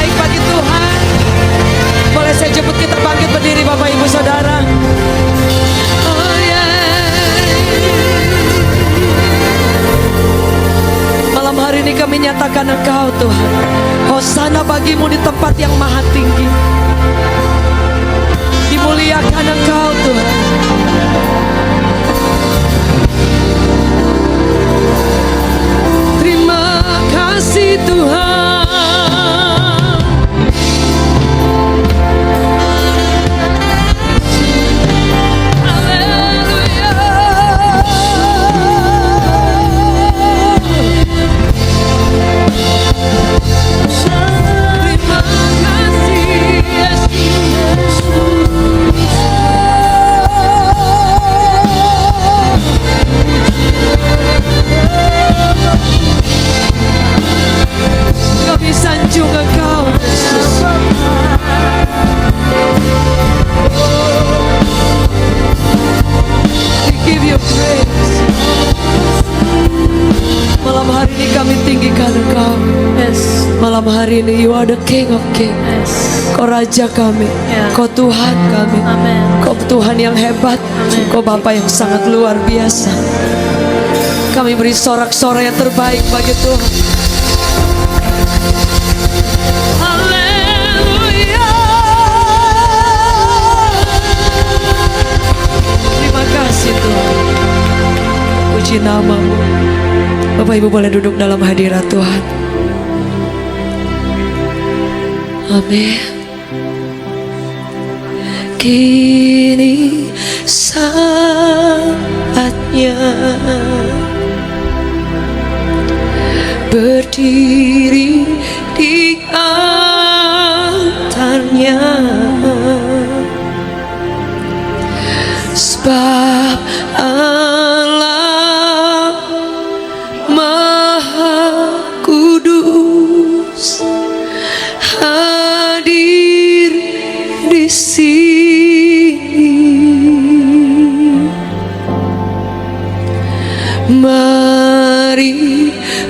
terbaik bagi Tuhan. Boleh saya jemput kita bangkit berdiri Bapak Ibu Saudara. Oh yeah. Malam hari ini kami nyatakan Engkau Tuhan. Hosana bagimu di tempat yang maha tinggi. Dimuliakan Engkau Tuhan. Terima kasih Tuhan. Kami sanjung Engkau Yesus. We give you praise. Malam hari ini kami tinggikan Engkau. Yes. Malam hari ini you are the King of Kings. Yes. Kau Raja kami, Kau Tuhan kami. Amen. Kau Tuhan yang hebat. Kau Bapa yang sangat luar biasa. Kami beri sorak-sorai yang terbaik bagi Tuhan. Haleluya. Terima kasih Tuhan. Puji nama-Mu. Bapak Ibu boleh duduk dalam hadirat Tuhan. Amin. Kini saatnya berdiri di altarnya, sebab Allah Maha Kudus hadir di sini. Mari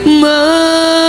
memuji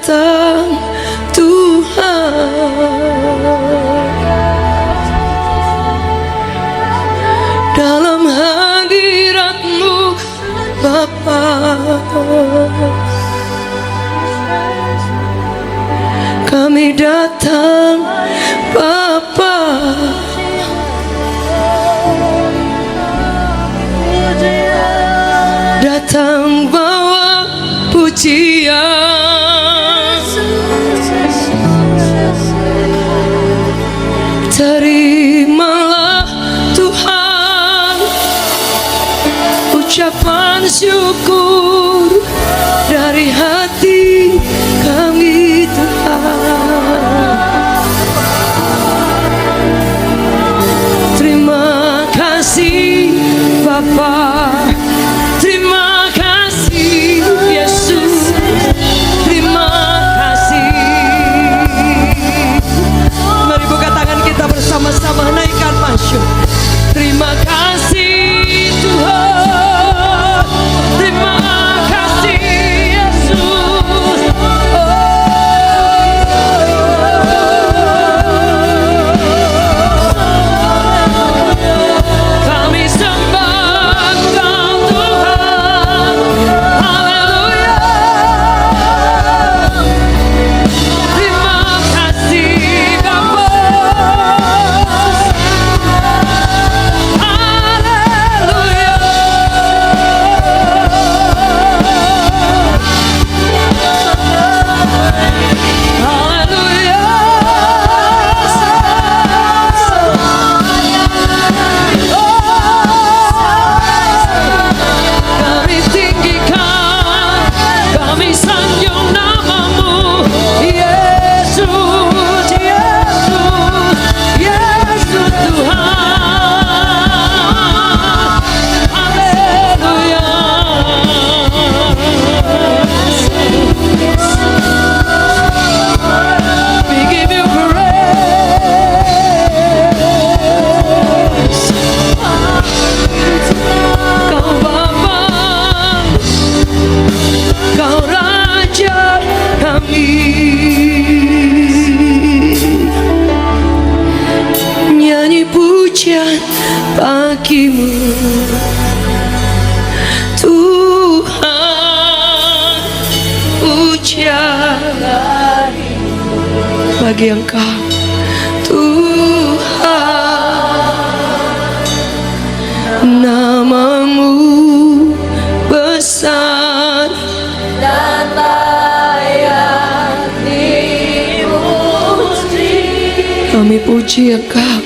datang Tuhan, dalam hadirat-Mu Bapa. Kami datang Bapa, datang bawa pujian. Terimalah Tuhan ucapan syukur dari hati kami Tuhan. Terima kasih Bapa, terima kasih Yesus, terima kasih. Mari buka tangan kita bersama-sama, naikkan masyur. Terima kasih Tuhan, terima kasih Yesus. Kami sembah Kau Tuhan, haleluya. Terima kasih Bapa, haleluya. Haleluya. Kami tinggikan, kami sanjung nama-Mu, Yesus, Yesus, Yesus Tuhan. Haleluya. We give You praise. Kau Bapa, Kau Raja kami. Nyanyi pujian bagi-Mu Tuhan, pujian bagi Engkau Tuhan. Nama-Mu besar dan layak dipuji. Kami puji Engkau,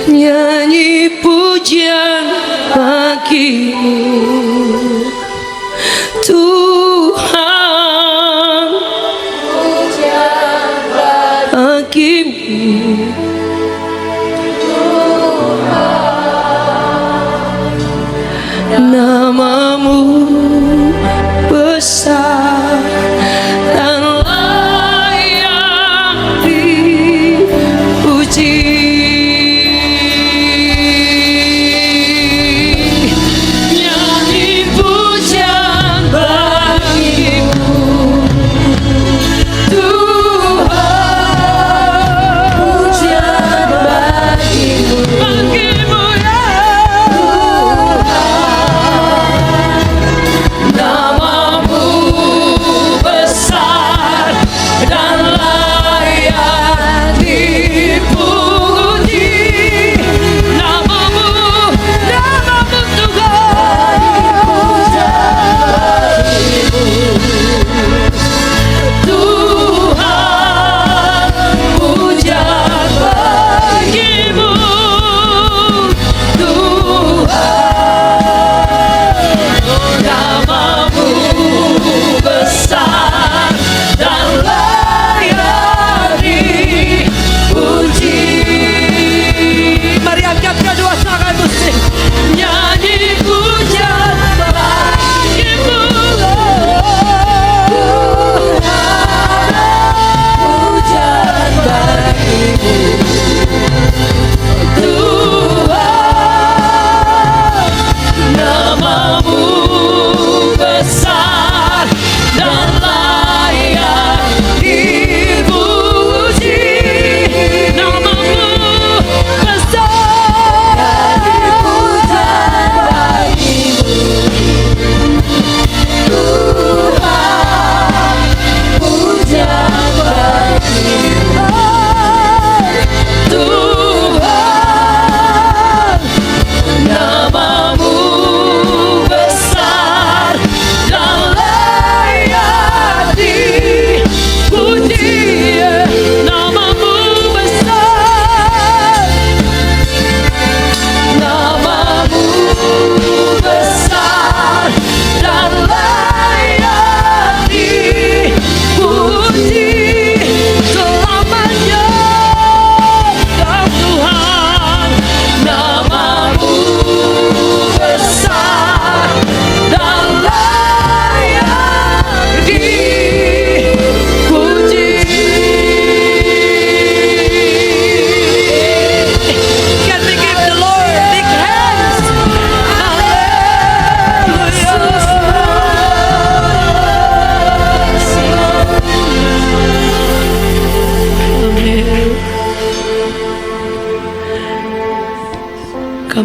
nyanyi pujian bagi-Mu Tuhan, pujian bagi-Mu Tuhan. Nama-Mu besar dan layak dipuji. Nyanyi pujian bagi-Mu Tuhan, pujian bagi-Mu, bagi-Mu ya Tuhan. Nama-Mu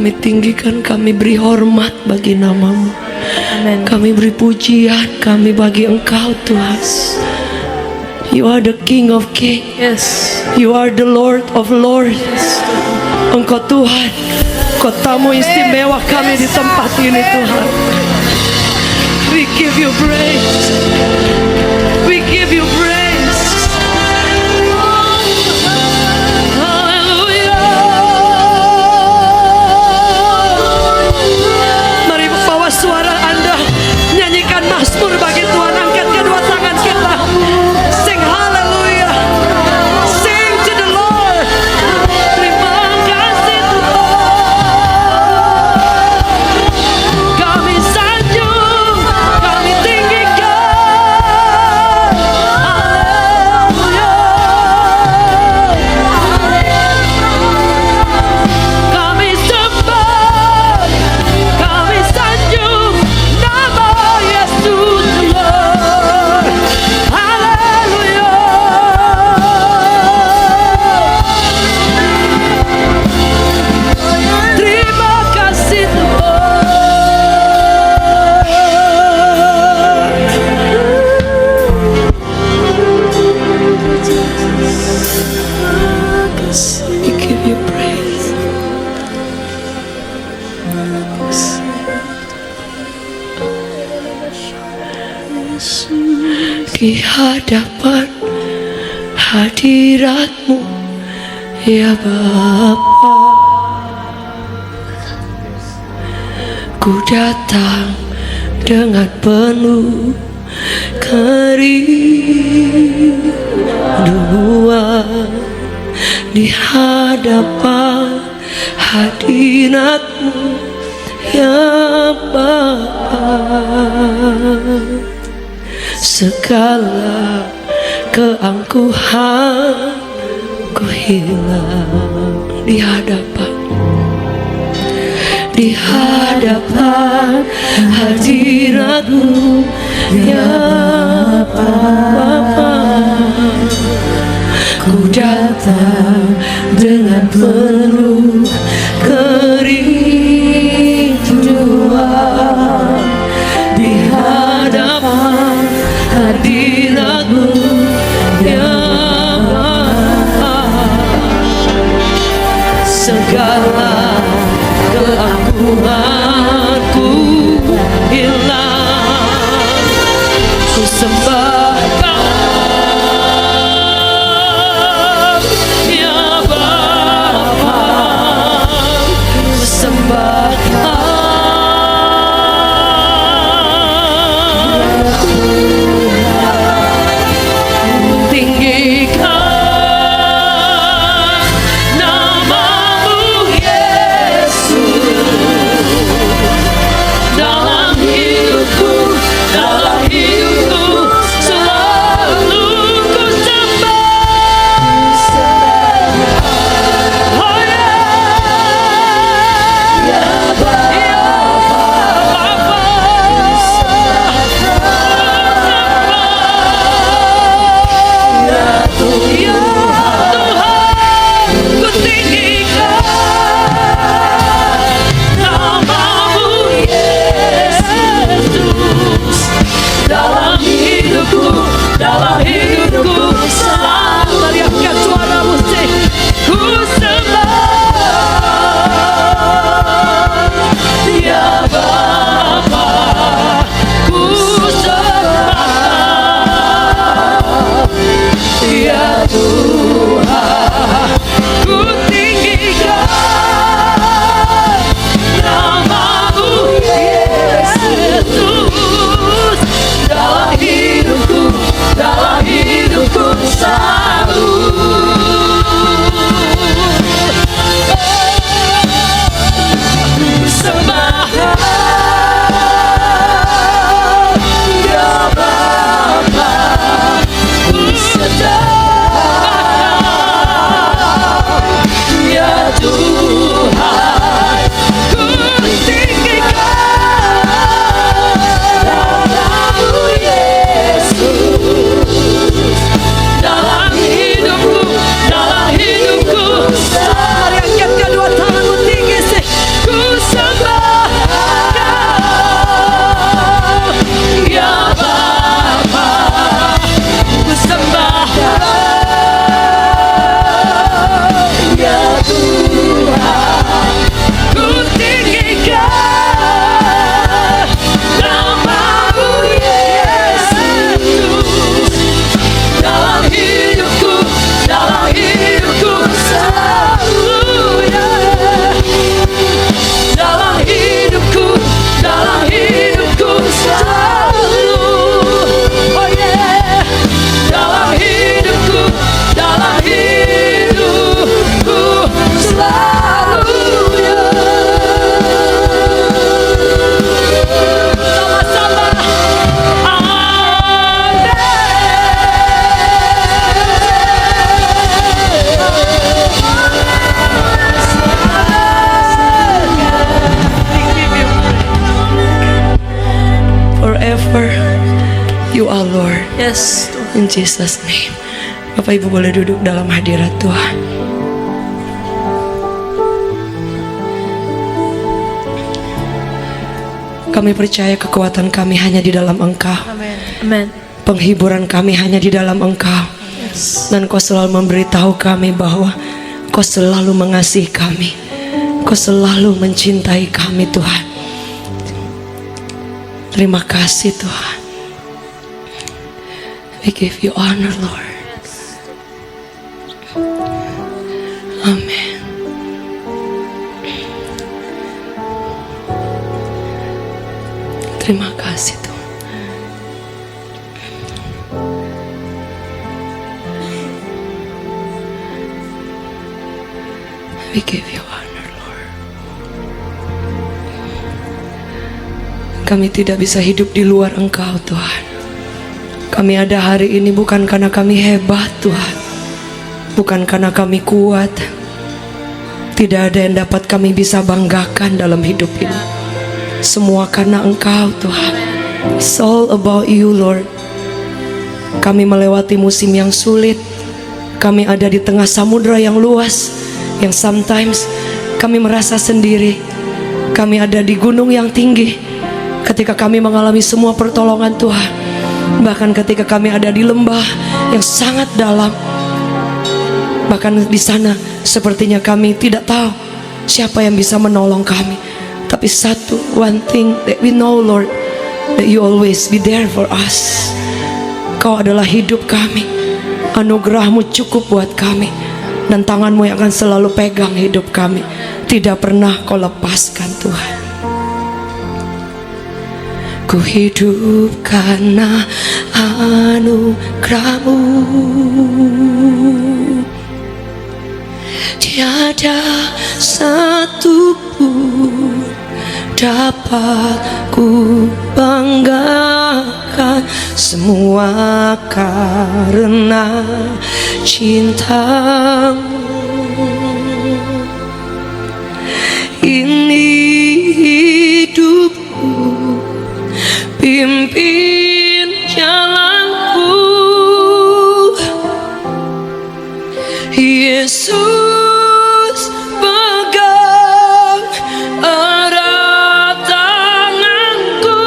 kami tinggikan, kami beri hormat bagi nama-Mu. Amin. Kami beri pujian kami bagi Engkau Tuhan. You are the King of Kings. Yes. You are the Lord of Lords. Engkau Tuhan, Engkau tamu istimewa kami di tempat ini Tuhan. We give you praise. We give you praise. Haleluya. Mari bawa suara Anda, nyanyikan mazmur bagi Tuhan. Angkat kedua tangan kita. Sing haleluya. Sing to the Lord. Terima kasih Tuhan. Kami sanjung, kami tinggikan. Haleluya. Kami sembah, kami sanjung nama Yesus Tuhan. Haleluya. Terima kasih Tuhan. We give you praise. Di hadapan hadirat-Mu ya Bapa, ku datang dengan penuh kerinduan di hadapan hadirat-Mu ya Bapa. Segala keangkuhan ku hilang di hadapan hadirat-Mu ya Bapa. Ku datang dengan penuh kerinduan di hadapan hadirat-Mu ya Bapa. Segala keangkuhanku hilang, ku sembah Kau ya Bapa, ku sembah Kau. doa Lord. Yes, Tuhan. In Jesus name. Bapak Ibu boleh duduk dalam hadirat Tuhan. Kami percaya kekuatan kami hanya di dalam Engkau. Amen. Amen. Penghiburan kami hanya di dalam Engkau. Yes. Dan Kau selalu memberitahu kami bahwa Kau selalu mengasihi kami. Kau selalu mencintai kami Tuhan. Terima kasih Tuhan. We give you honor Lord. Amin. Terima kasih Tuhan. We give you honor Lord. Kami tidak bisa hidup di luar Engkau Tuhan. Kami ada hari ini bukan karena kami hebat Tuhan, bukan karena kami kuat. Tidak ada yang dapat kami bisa banggakan dalam hidup ini. Semua karena Engkau Tuhan. It's all about you Lord. Kami melewati musim yang sulit. Kami ada di tengah samudra yang luas, yang sometimes kami merasa sendiri. Kami ada di gunung yang tinggi. Ketika kami mengalami semua pertolongan Tuhan, bahkan ketika kami ada di lembah yang sangat dalam, bahkan di sana sepertinya kami tidak tahu siapa yang bisa menolong kami. Tapi one thing that we know Lord, that you always be there for us. Kau adalah hidup kami. Anugerah-Mu cukup buat kami. Dan tangan-Mu yang akan selalu pegang hidup kami. Tidak pernah Kau lepaskan Tuhan. Ku hidup karena anugerah-Mu. Tiada satu pun dapat ku banggakan, semua karena cinta-Mu. Ini hidupku, pimpin jalanku, Yesus pegang erat tanganku.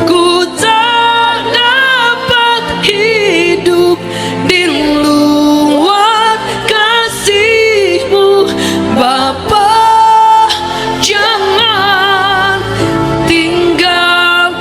Ku tak dapat hidup di luar kasih-Mu Bapa. Jangan tinggalkan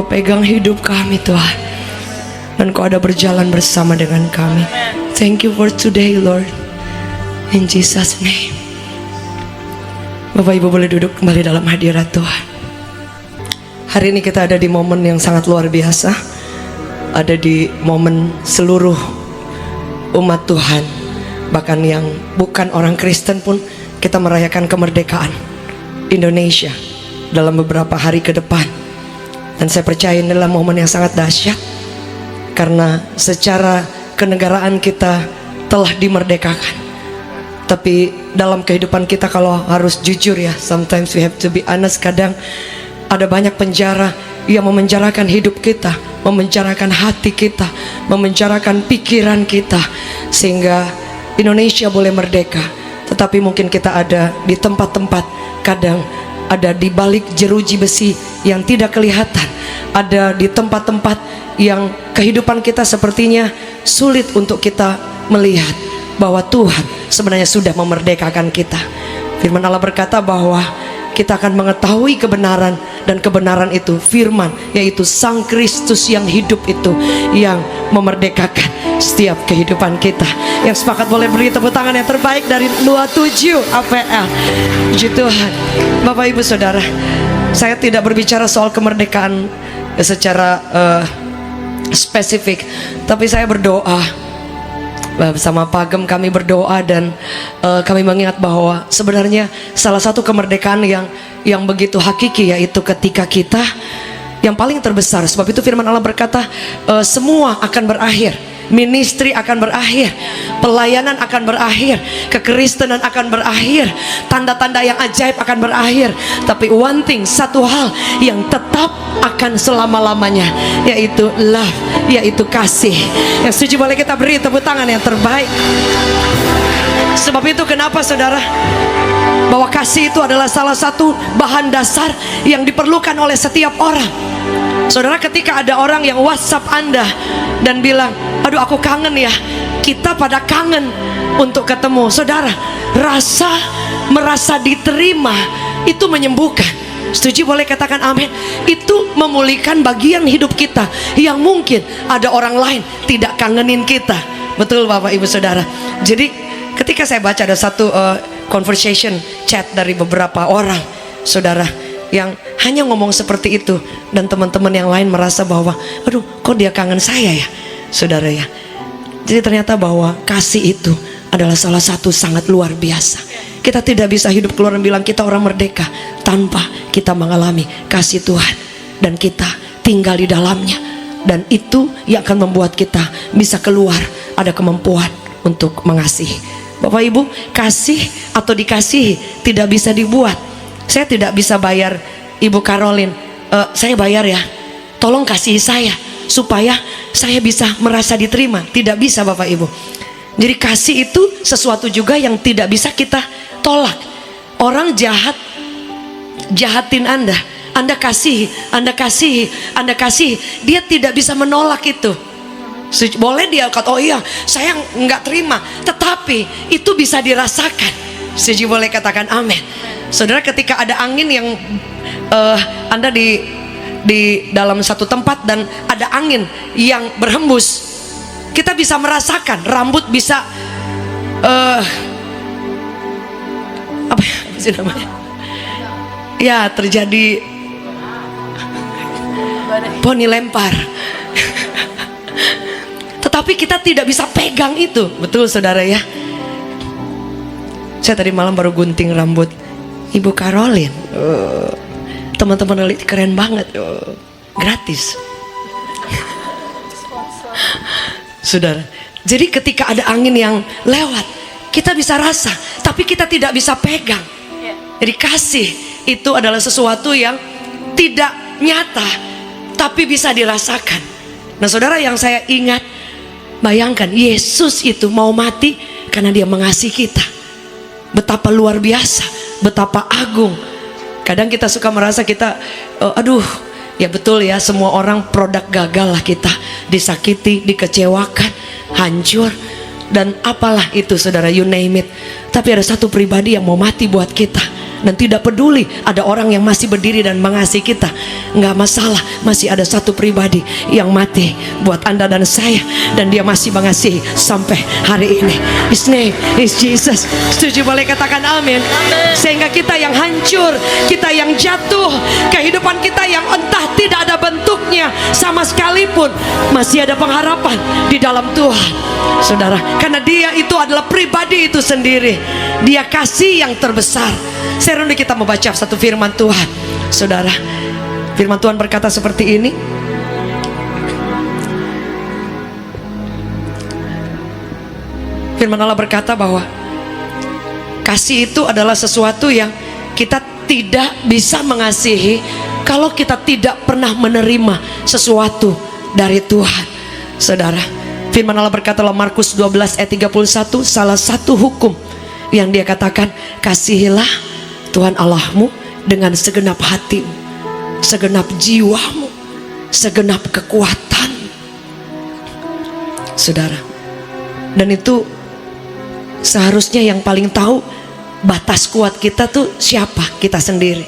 Kau pegang hidup kami Tuhan, dan Kau ada berjalan bersama dengan kami. Thank you for today Lord, in Jesus name. Bapak Ibu boleh duduk kembali dalam hadirat Tuhan. Hari ini kita ada di momen yang sangat luar biasa. Ada di momen seluruh umat Tuhan, bahkan yang bukan orang Kristen pun kita merayakan kemerdekaan Indonesia dalam beberapa hari ke depan. Dan saya percaya ini adalah momen yang sangat dahsyat, karena secara kenegaraan kita telah dimerdekakan. Tapi dalam kehidupan kita kalau harus jujur ya, sometimes we have to be honest, kadang ada banyak penjara yang memenjarakan hidup kita, memenjarakan hati kita, memenjarakan pikiran kita, sehingga Indonesia boleh merdeka, tetapi mungkin kita ada di tempat-tempat, kadang ada di balik jeruji besi yang tidak kelihatan, ada di tempat-tempat yang kehidupan kita sepertinya sulit untuk kita melihat bahwa Tuhan sebenarnya sudah memerdekakan kita. Firman Allah berkata bahwa kita akan mengetahui kebenaran, dan kebenaran itu firman, yaitu Sang Kristus yang hidup itu yang memerdekakan setiap kehidupan kita. Yang sepakat boleh beri tepuk tangan yang terbaik dari 27 APL. Puji Tuhan. Bapak Ibu Saudara, saya tidak berbicara soal kemerdekaan secara spesifik, tapi saya berdoa bersama Pagem, kami berdoa dan kami mengingat bahwa sebenarnya salah satu kemerdekaan yang begitu hakiki, yaitu ketika kita yang paling terbesar. Sebab itu firman Allah berkata semua akan berakhir, ministry akan berakhir, pelayanan akan berakhir, kekristenan akan berakhir, tanda-tanda yang ajaib akan berakhir. Tapi one thing, satu hal yang tetap akan selama-lamanya, yaitu love, yaitu kasih. Yang setuju boleh kita beri tepuk tangan yang terbaik. Sebab itu kenapa saudara, bahwa kasih itu adalah salah satu bahan dasar yang diperlukan oleh setiap orang. Saudara, ketika ada orang yang WhatsApp Anda dan bilang, aduh aku kangen ya, kita pada kangen untuk ketemu. Saudara, merasa diterima itu menyembuhkan. Setuju boleh katakan amin. Itu memulihkan bagian hidup kita yang mungkin ada orang lain tidak kangenin kita. Betul Bapak Ibu Saudara. Jadi ketika saya baca ada satu conversation chat dari beberapa orang saudara yang hanya ngomong seperti itu, dan teman-teman yang lain merasa bahwa aduh kok dia kangen saya ya saudara ya. Jadi ternyata bahwa kasih itu adalah salah satu sangat luar biasa. Kita tidak bisa hidup keluar dan bilang kita orang merdeka tanpa kita mengalami kasih Tuhan dan kita tinggal di dalamnya. Dan itu yang akan membuat kita bisa keluar, ada kemampuan untuk mengasihi. Bapak Ibu, kasih atau dikasihi tidak bisa dibuat. Saya tidak bisa bayar Ibu Caroline, saya bayar ya, tolong kasihi saya supaya saya bisa merasa diterima. Tidak bisa Bapak Ibu. Jadi kasih itu sesuatu juga yang tidak bisa kita tolak. Orang jahatin Anda kasihi, Anda kasihi, dia tidak bisa menolak itu. Boleh dia kata, oh iya saya nggak terima, tetapi itu bisa dirasakan. Setuju boleh katakan amin. Saudara, ketika ada angin yang Anda di dalam satu tempat dan ada angin yang berhembus, kita bisa merasakan, rambut bisa apa sih namanya? Ya, terjadi poni lempar. Tetapi kita tidak bisa pegang itu. Betul saudara ya. Saya tadi malam baru gunting rambut Ibu Caroline. Teman-teman keren banget. Gratis. Saudara, jadi ketika ada angin yang lewat, kita bisa rasa, tapi kita tidak bisa pegang. Jadi kasih itu adalah sesuatu yang tidak nyata, tapi bisa dirasakan. Nah saudara, yang saya ingat, bayangkan Yesus itu mau mati karena dia mengasihi kita. Betapa luar biasa, betapa agung. Kadang kita suka merasa kita aduh, ya betul ya, semua orang produk gagal lah kita. Disakiti, dikecewakan, hancur, dan apalah itu saudara, you name it. Tapi ada satu pribadi yang mau mati buat kita, Dan tidak peduli ada orang yang masih berdiri dan mengasihi kita, nggak masalah. Masih ada satu pribadi yang mati buat Anda dan saya, dan dia masih mengasihi sampai hari ini. His name is Jesus. Setuju? Boleh katakan amin. Sehingga kita yang hancur, kita yang jatuh, kehidupan kita yang entah tidak ada bentuknya sama sekalipun, masih ada pengharapan di dalam Tuhan, saudara. Karena dia itu adalah pribadi itu sendiri. Dia kasih yang terbesar. Saya rindu kita membaca satu firman Tuhan, saudara. Firman Tuhan berkata seperti ini. Firman Allah berkata bahwa kasih itu adalah sesuatu yang kita tidak bisa mengasihi kalau kita tidak pernah menerima sesuatu dari Tuhan, saudara. Firman Allah berkata dalam Markus 12 ayat 31, salah satu hukum yang dia katakan, kasihilah Tuhan Allahmu dengan segenap hatimu, segenap jiwamu, segenap kekuatan, saudara. Dan itu seharusnya yang paling tahu batas kuat kita tuh siapa? Kita sendiri,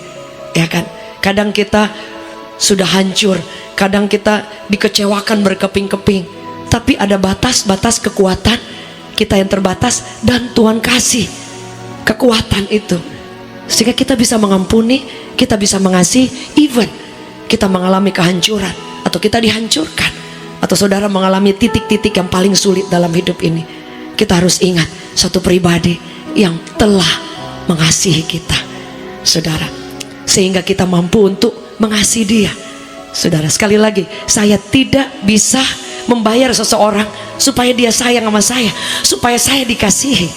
ya kan? Kadang kita sudah hancur, kadang kita dikecewakan berkeping-keping, tapi ada batas-batas kekuatan kita yang terbatas, dan Tuhan kasih kekuatan itu sehingga kita bisa mengampuni, kita bisa mengasihi, even kita mengalami kehancuran atau kita dihancurkan, atau saudara mengalami titik-titik yang paling sulit dalam hidup ini. Kita harus ingat satu pribadi yang telah mengasihi kita, saudara, sehingga kita mampu untuk mengasihi dia. Saudara, sekali lagi, saya tidak bisa membayar seseorang supaya dia sayang sama saya, supaya saya dikasihi,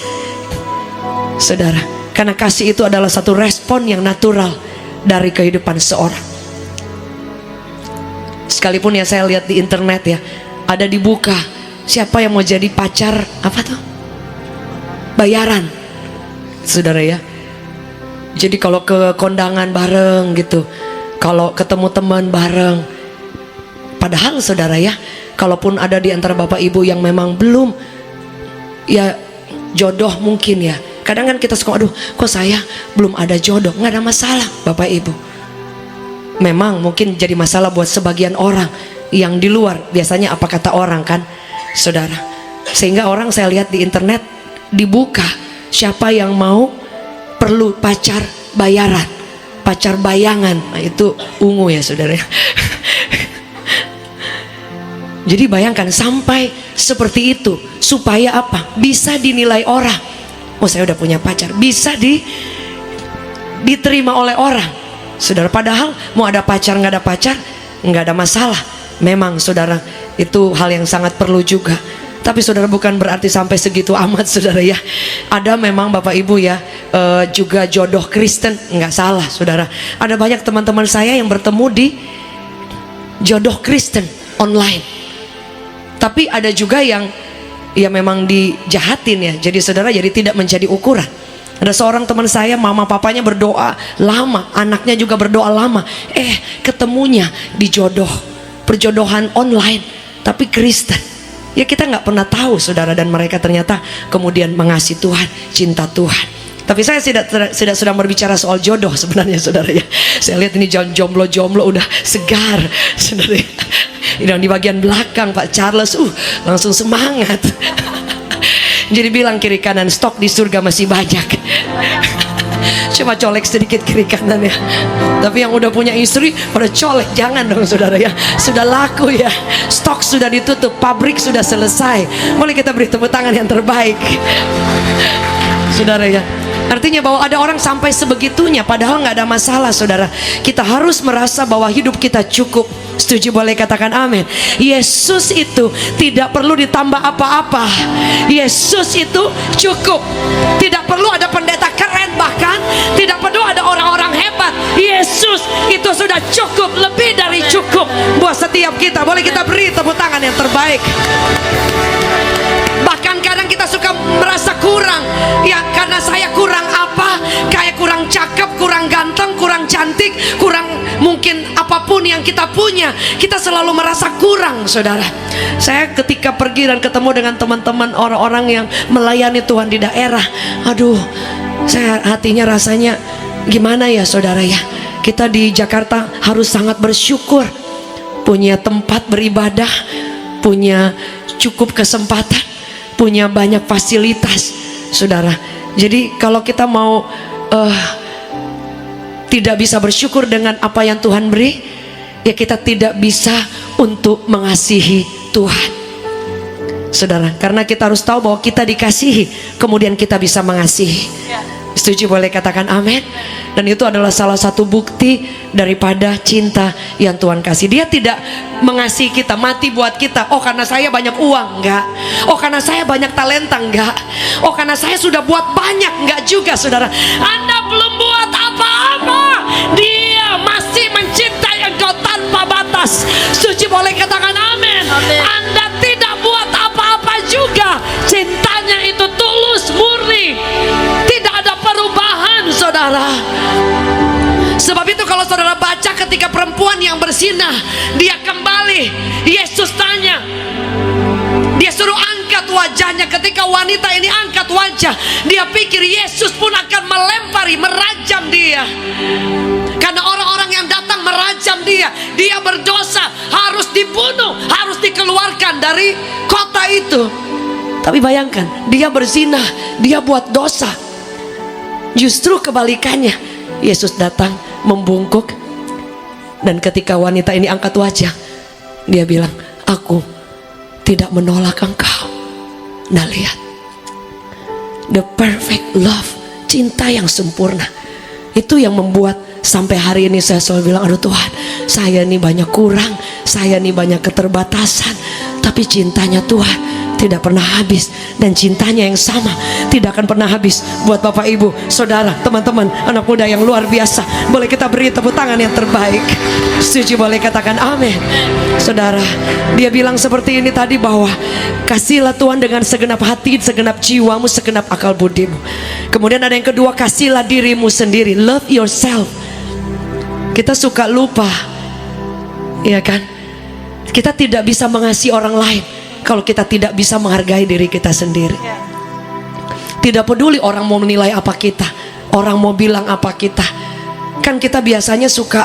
saudara. Karena kasih itu adalah satu respon yang natural dari kehidupan seorang. Sekalipun ya saya lihat di internet ya, ada dibuka, siapa yang mau jadi pacar apa tuh? Bayaran, saudara ya. Jadi kalau ke kondangan bareng gitu, kalau ketemu teman bareng. Padahal saudara ya, kalaupun ada di antara bapak ibu yang memang belum ya jodoh mungkin ya, kadang kan kita suka, aduh kok saya belum ada jodoh. Nggak ada masalah bapak ibu. Memang mungkin jadi masalah buat sebagian orang yang di luar, biasanya apa kata orang kan, saudara. Sehingga orang saya lihat di internet dibuka, siapa yang mau perlu pacar bayaran, pacar bayangan. Nah, itu ungu ya saudara. Jadi bayangkan sampai seperti itu, supaya apa? Bisa dinilai orang. Oh saya udah punya pacar, bisa diterima oleh orang, saudara. Padahal mau ada pacar nggak ada pacar nggak ada masalah. Memang saudara, itu hal yang sangat perlu juga. Tapi saudara, bukan berarti sampai segitu amat saudara ya. Ada memang bapak ibu ya juga jodoh Kristen, nggak salah saudara. Ada banyak teman-teman saya yang bertemu di jodoh Kristen online. Tapi ada juga yang ya memang dijahatin ya. Jadi saudara, jadi tidak menjadi ukuran. Ada seorang teman saya, mama papanya berdoa lama, anaknya juga berdoa lama, ketemunya di perjodohan online, tapi Kristen. Ya kita nggak pernah tahu saudara, dan mereka ternyata kemudian mengasihi Tuhan, cinta Tuhan. Tapi saya tidak sedang berbicara soal jodoh sebenarnya saudara ya. Saya lihat ini jomblo-jomblo udah segar saudara ya. Di bagian belakang Pak Charles langsung semangat. Jadi bilang kiri kanan, stok di surga masih banyak. Coba colek sedikit kiri kanan ya. Tapi yang udah punya istri pada colek, jangan dong saudara ya. Sudah laku ya, stok sudah ditutup, pabrik sudah selesai. Boleh kita beri tepuk tangan yang terbaik, saudara ya. Artinya bahwa ada orang sampai sebegitunya, padahal nggak ada masalah saudara. Kita harus merasa bahwa hidup kita cukup. Setuju? Boleh katakan amin. Yesus itu tidak perlu ditambah apa-apa. Yesus itu cukup. Tidak perlu ada pendeta keren, bahkan tidak perlu ada orang-orang hebat. Yesus itu sudah cukup, lebih dari cukup buat setiap kita. Boleh kita beri tepuk tangan yang terbaik. Bahkan kadang kita suka merasa kurang, ya karena saya kurang apa, kayak kurang cakep, kurang ganteng, kurang cantik, kurang mungkin apapun yang kita punya, kita selalu merasa kurang saudara. Saya ketika pergi dan ketemu dengan teman-teman orang-orang yang melayani Tuhan di daerah, aduh saya hatinya rasanya gimana ya saudara ya, kita di Jakarta harus sangat bersyukur punya tempat beribadah, punya cukup kesempatan, punya banyak fasilitas saudara. Jadi kalau kita mau tidak bisa bersyukur dengan apa yang Tuhan beri, ya kita tidak bisa untuk mengasihi Tuhan saudara. Karena kita harus tahu bahwa kita dikasihi, kemudian kita bisa mengasihi. Setuju, boleh katakan amin. Dan itu adalah salah satu bukti daripada cinta yang Tuhan kasih. Dia tidak mengasihi kita, mati buat kita. Oh karena saya banyak uang, enggak. Oh karena saya banyak talenta, enggak. Oh karena saya sudah buat banyak, enggak juga saudara. Anda belum buat apa-apa, Dia masih mencintai engkau tanpa batas. Setuju, boleh katakan amin. Anda tidak buat apa-apa juga, cintanya itu tulus, murni, tidak ada perubahan saudara. Sebab itu kalau saudara baca ketika perempuan yang berzinah dia kembali, Yesus tanya, dia suruh angkat wajahnya. Ketika wanita ini angkat wajah, dia pikir Yesus pun akan melempari, merajam dia. Karena orang-orang yang datang merajam dia, dia berdosa, harus dibunuh, harus dikeluarkan dari kota itu. Tapi bayangkan, dia berzinah, dia buat dosa. Justru kebalikannya, Yesus datang membungkuk, dan ketika wanita ini angkat wajah, dia bilang, aku tidak menolak engkau. Nah lihat, the perfect love, cinta yang sempurna. Itu yang membuat sampai hari ini saya selalu bilang, aduh Tuhan, saya ini banyak kurang, saya ini banyak keterbatasan, tapi cintanya Tuhan tidak pernah habis, dan cintanya yang sama tidak akan pernah habis buat Bapak Ibu, saudara, teman-teman, anak muda yang luar biasa. Boleh kita beri tepuk tangan yang terbaik. Setuju, boleh katakan amin. Saudara, dia bilang seperti ini tadi, bahwa kasihlah Tuhan dengan segenap hati, segenap jiwamu, segenap akal budimu. Kemudian ada yang kedua, kasihlah dirimu sendiri. Love yourself. Kita suka lupa, ya kan? Kita tidak bisa mengasihi orang lain kalau kita tidak bisa menghargai diri kita sendiri. Tidak peduli orang mau menilai apa kita, orang mau bilang apa kita. Kan kita biasanya suka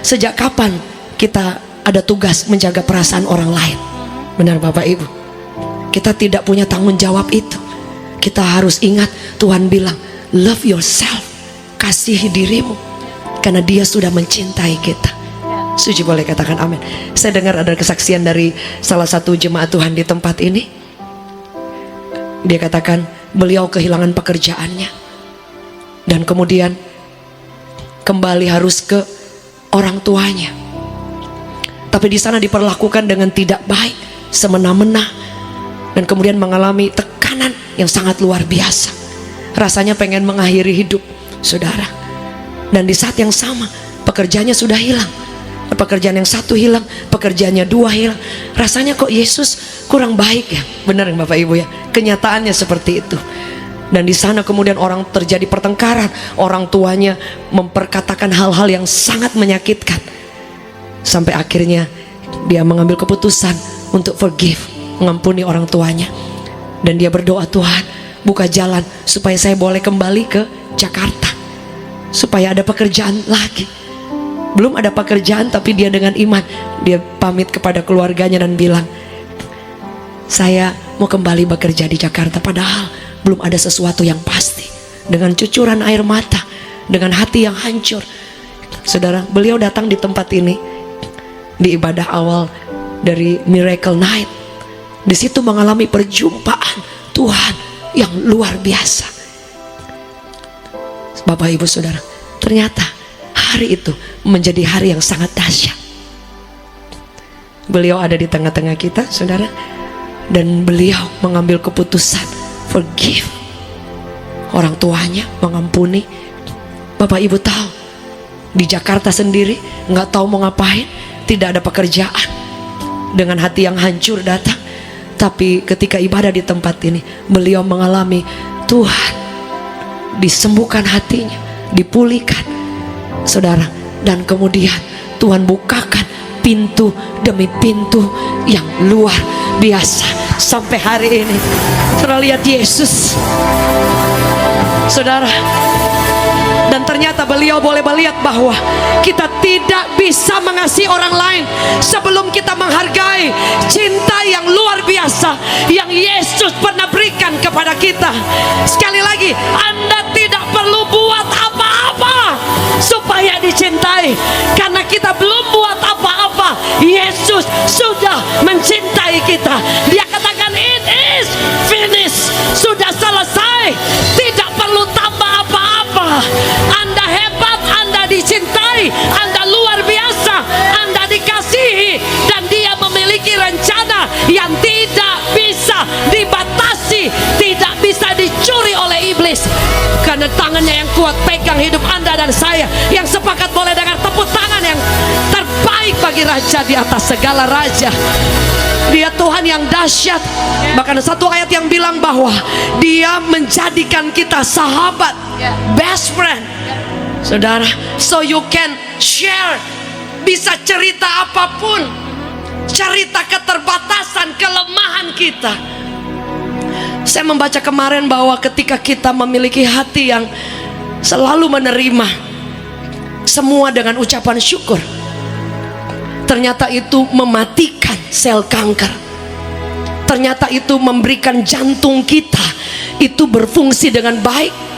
sejak kapan kita ada tugas menjaga perasaan orang lain? Benar Bapak Ibu? Kita tidak punya tanggung jawab itu. Kita harus ingat, Tuhan bilang, love yourself, kasihi dirimu, karena Dia sudah mencintai kita. Setuju, boleh katakan amin. Saya dengar ada kesaksian dari salah satu jemaat Tuhan di tempat ini. Dia katakan beliau kehilangan pekerjaannya, dan kemudian kembali harus ke orang tuanya. Tapi di sana diperlakukan dengan tidak baik, semena-mena, dan kemudian mengalami tekanan yang sangat luar biasa. Rasanya pengen mengakhiri hidup, saudara. Dan di saat yang sama pekerjaannya sudah hilang. Pekerjaan yang satu hilang, pekerjaannya dua hilang. Rasanya kok Yesus kurang baik ya? Benar Bapak Ibu ya? Kenyataannya seperti itu. Dan di sana kemudian orang terjadi pertengkaran, orang tuanya memperkatakan hal-hal yang sangat menyakitkan. Sampai akhirnya dia mengambil keputusan untuk forgive, mengampuni orang tuanya. Dan dia berdoa, Tuhan buka jalan supaya saya boleh kembali ke Jakarta, supaya ada pekerjaan lagi. Belum ada pekerjaan, tapi dia dengan iman, dia pamit kepada keluarganya dan bilang, saya mau kembali bekerja di Jakarta. Padahal belum ada sesuatu yang pasti. Dengan cucuran air mata, dengan hati yang hancur, saudara, beliau datang di tempat ini di ibadah awal dari Miracle Night. Di situ mengalami perjumpaan Tuhan yang luar biasa. Bapak Ibu Saudara, ternyata hari itu menjadi hari yang sangat dahsyat. Beliau ada di tengah-tengah kita, saudara, dan beliau mengambil keputusan forgive orang tuanya, mengampuni. Bapak Ibu tahu, di Jakarta sendiri nggak tahu mau ngapain, tidak ada pekerjaan, dengan hati yang hancur datang. Tapi ketika ibadah di tempat ini, beliau mengalami Tuhan disembuhkan hatinya, dipulihkan, saudara. Dan kemudian Tuhan bukakan pintu demi pintu yang luar biasa. Sampai hari ini saudara lihat Yesus, saudara, Dan ternyata beliau boleh melihat bahwa kita tidak bisa mengasihi orang lain sebelum kita menghargai cinta yang luar biasa yang Yesus pernah berikan kepada kita. Sekali lagi, Anda tidak perlu buat apa-apa supaya dicintai, karena kita belum buat apa-apa. Yesus sudah mencintai kita. Dia katakan, it is finished, sudah selesai, tidak perlu tambah apa-apa. Anda hebat, Anda dicintai, Anda luar biasa, Anda dikasihi, dan Dia memiliki rencana yang tidak bisa dibatasi, tidak bisa dicuri oleh iblis. Karena tangannya yang kuat pegang hidup Anda dan saya, yang sepakat boleh dengar tepuk tangan yang terbaik bagi Raja di atas segala raja. Dia Tuhan yang dahsyat. Bahkan satu ayat yang bilang bahwa Dia menjadikan kita sahabat, best friend. Saudara, so you can share, bisa cerita apapun, cerita keterbatasan, kelemahan kita. Saya membaca kemarin bahwa ketika kita memiliki hati yang selalu menerima semua dengan ucapan syukur, ternyata itu mematikan sel kanker. Ternyata itu memberikan jantung kita itu berfungsi dengan baik.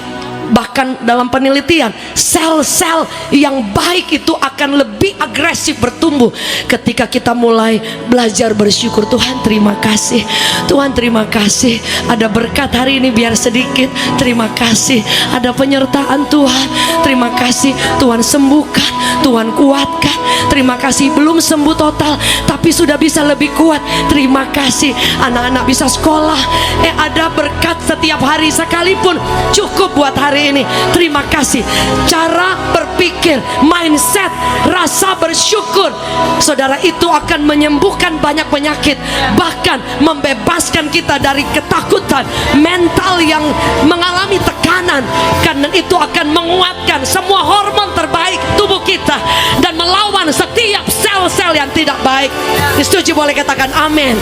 Bahkan dalam penelitian, sel-sel yang baik itu akan lebih agresif bertumbuh ketika kita mulai belajar bersyukur. Tuhan terima kasih, Tuhan terima kasih, ada berkat hari ini biar sedikit, terima kasih, ada penyertaan Tuhan, terima kasih, Tuhan sembuhkan, Tuhan kuatkan, terima kasih, belum sembuh total tapi sudah bisa lebih kuat, terima kasih, anak-anak bisa sekolah, ada berkat setiap hari sekalipun cukup buat hari ini, terima kasih. Cara berpikir, mindset, rasa bersyukur, saudara, itu akan menyembuhkan banyak penyakit, bahkan membebaskan kita dari ketakutan mental yang mengalami tekanan, karena itu akan menguatkan semua hormon terbaik tubuh kita dan melawan setiap sel-sel yang tidak baik. Setuju boleh katakan amin.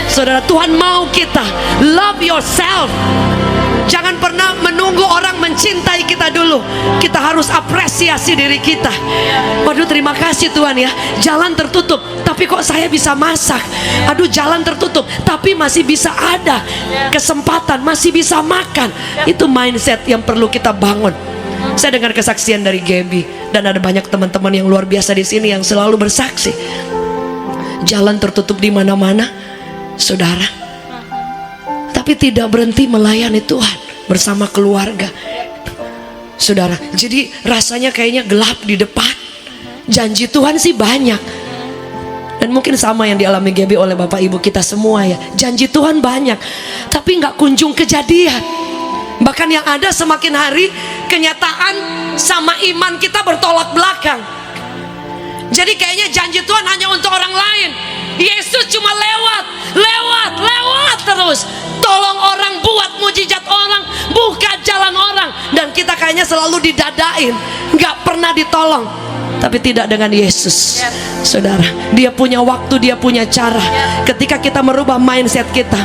Saudara, Tuhan mau kita love yourself. Jangan pernah menunggu orang mencintai kita dulu. Kita harus apresiasi diri kita. Waduh, terima kasih Tuhan ya, jalan tertutup tapi kok saya bisa masak. Aduh, jalan tertutup tapi masih bisa ada kesempatan, masih bisa makan. Itu mindset yang perlu kita bangun. Saya dengar kesaksian dari Gaby, dan ada banyak teman-teman yang luar biasa di sini yang selalu bersaksi. Jalan tertutup di mana-mana, saudara, tapi tidak berhenti melayani Tuhan bersama keluarga. Saudara, jadi rasanya kayaknya gelap di depan. Janji Tuhan sih banyak, dan mungkin sama yang dialami Gaby oleh Bapak Ibu kita semua ya. Janji Tuhan banyak, tapi nggak kunjung kejadian. Bahkan yang ada semakin hari kenyataan sama iman kita bertolak belakang. Jadi kayaknya janji Tuhan hanya untuk orang lain. Yesus cuma lewat terus, tolong orang, buat mujizat orang, buka jalan orang, dan kita kayaknya selalu didadain, nggak pernah ditolong. Tapi tidak dengan Yesus, saudara. Dia punya waktu, dia punya cara. Ketika kita merubah mindset kita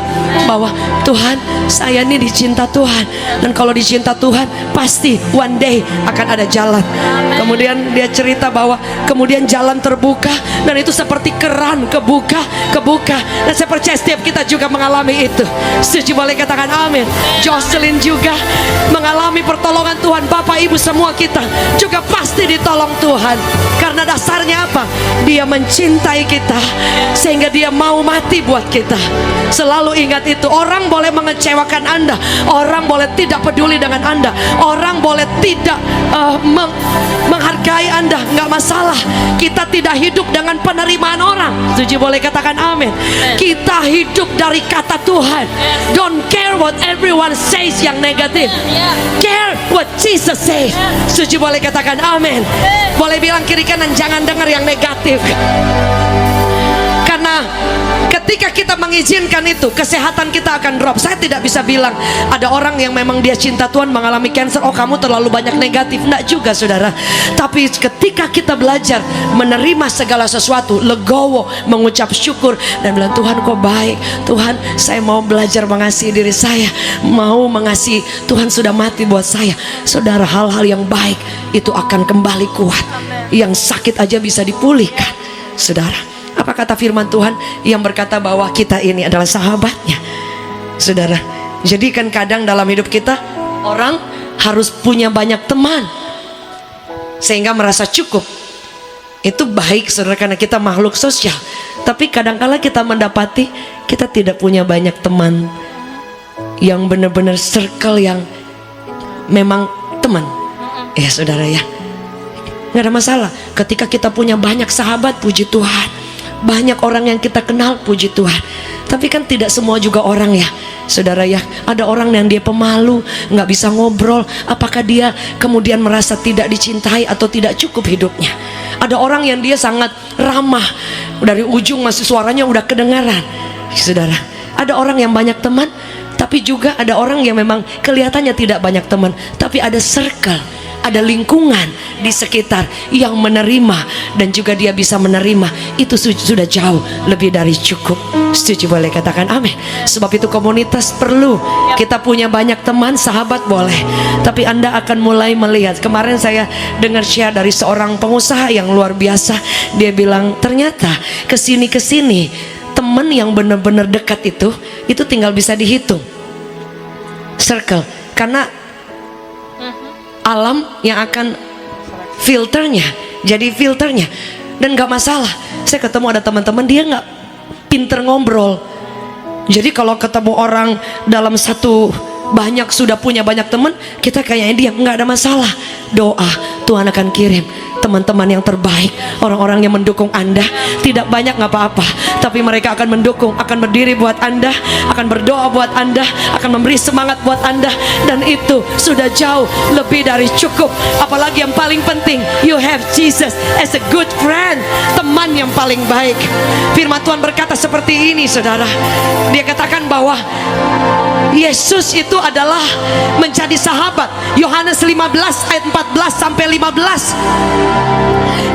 bahwa Tuhan, saya ini dicinta Tuhan, dan kalau dicinta Tuhan pasti one day akan ada jalan. Kemudian dia cerita bahwa kemudian jalan terbuka, dan itu seperti keran kebuka. Dan saya percaya setiap kita juga mengalami itu. Setuju boleh katakan amin. Jocelyn juga mengalami pertolongan Tuhan. Bapak Ibu semua kita juga pasti ditolong Tuhan. Karena dasarnya apa? Dia mencintai kita sehingga dia mau mati buat kita. Selalu ingat itu. Orang boleh mengecewakan Anda, orang boleh tidak peduli dengan Anda, orang boleh tidak menghargai Anda, nggak masalah. Kita tidak hidup dengan penerimaan orang. Setuju boleh katakan amin. Kita hidup dari kata Tuhan. Don't care what everyone says yang negatif, care what Jesus says. Setuju boleh katakan amin. Boleh bilang kiri kanan, jangan dengar yang negatif. Karena ketika ketika kita mengizinkan itu, kesehatan kita akan drop. Saya tidak bisa bilang ada orang yang memang dia cinta Tuhan mengalami cancer, oh kamu terlalu banyak negatif. Enggak juga saudara. Tapi ketika kita belajar menerima segala sesuatu, legowo, mengucap syukur dan bilang, Tuhan kok baik, Tuhan saya mau belajar mengasihi diri saya, mau mengasihi, Tuhan sudah mati buat saya. Saudara, hal-hal yang baik itu akan kembali kuat. Yang sakit aja bisa dipulihkan. Saudara, apa kata firman Tuhan yang berkata bahwa kita ini adalah sahabatnya? Saudara, jadi kan kadang dalam hidup kita orang harus punya banyak teman sehingga merasa cukup. Itu baik saudara, karena kita makhluk sosial. Tapi kadangkala kita mendapati kita tidak punya banyak teman yang benar-benar circle yang memang teman. Ya saudara ya, nggak ada masalah ketika kita punya banyak sahabat, puji Tuhan. Banyak orang yang kita kenal, puji Tuhan. Tapi kan tidak semua juga orang ya saudara ya. Ada orang yang dia pemalu, nggak bisa ngobrol. Apakah dia kemudian merasa tidak dicintai atau tidak cukup hidupnya? Ada orang yang dia sangat ramah, dari ujung masih suaranya udah kedengaran. Saudara, ada orang yang banyak teman, tapi juga ada orang yang memang kelihatannya tidak banyak teman, tapi ada circle, ada lingkungan di sekitar yang menerima, dan juga dia bisa menerima. Itu sudah jauh lebih dari cukup. Setuju, boleh katakan amin. Sebab itu komunitas perlu. Kita punya banyak teman, sahabat boleh, tapi Anda akan mulai melihat. Kemarin saya dengar share dari seorang pengusaha yang luar biasa. Dia bilang ternyata kesini teman yang benar-benar dekat itu tinggal bisa dihitung. Circle, karena alam yang akan filternya, jadi filternya. Dan gak masalah, saya ketemu ada teman-teman dia gak pinter ngobrol. Jadi kalau ketemu orang dalam satu banyak, sudah punya banyak teman, kita kayaknya diam, gak ada masalah. Doa, Tuhan akan kirim teman-teman yang terbaik, orang-orang yang mendukung Anda. Tidak banyak gak apa-apa, tapi mereka akan mendukung, akan berdiri buat Anda, akan berdoa buat Anda, akan memberi semangat buat Anda. Dan itu sudah jauh lebih dari cukup. Apalagi yang paling penting, you have Jesus as a good friend, teman yang paling baik. Firman Tuhan berkata seperti ini saudara. Dia katakan bahwa Yesus itu adalah menjadi sahabat. Yohanes 15 ayat 14 sampai 15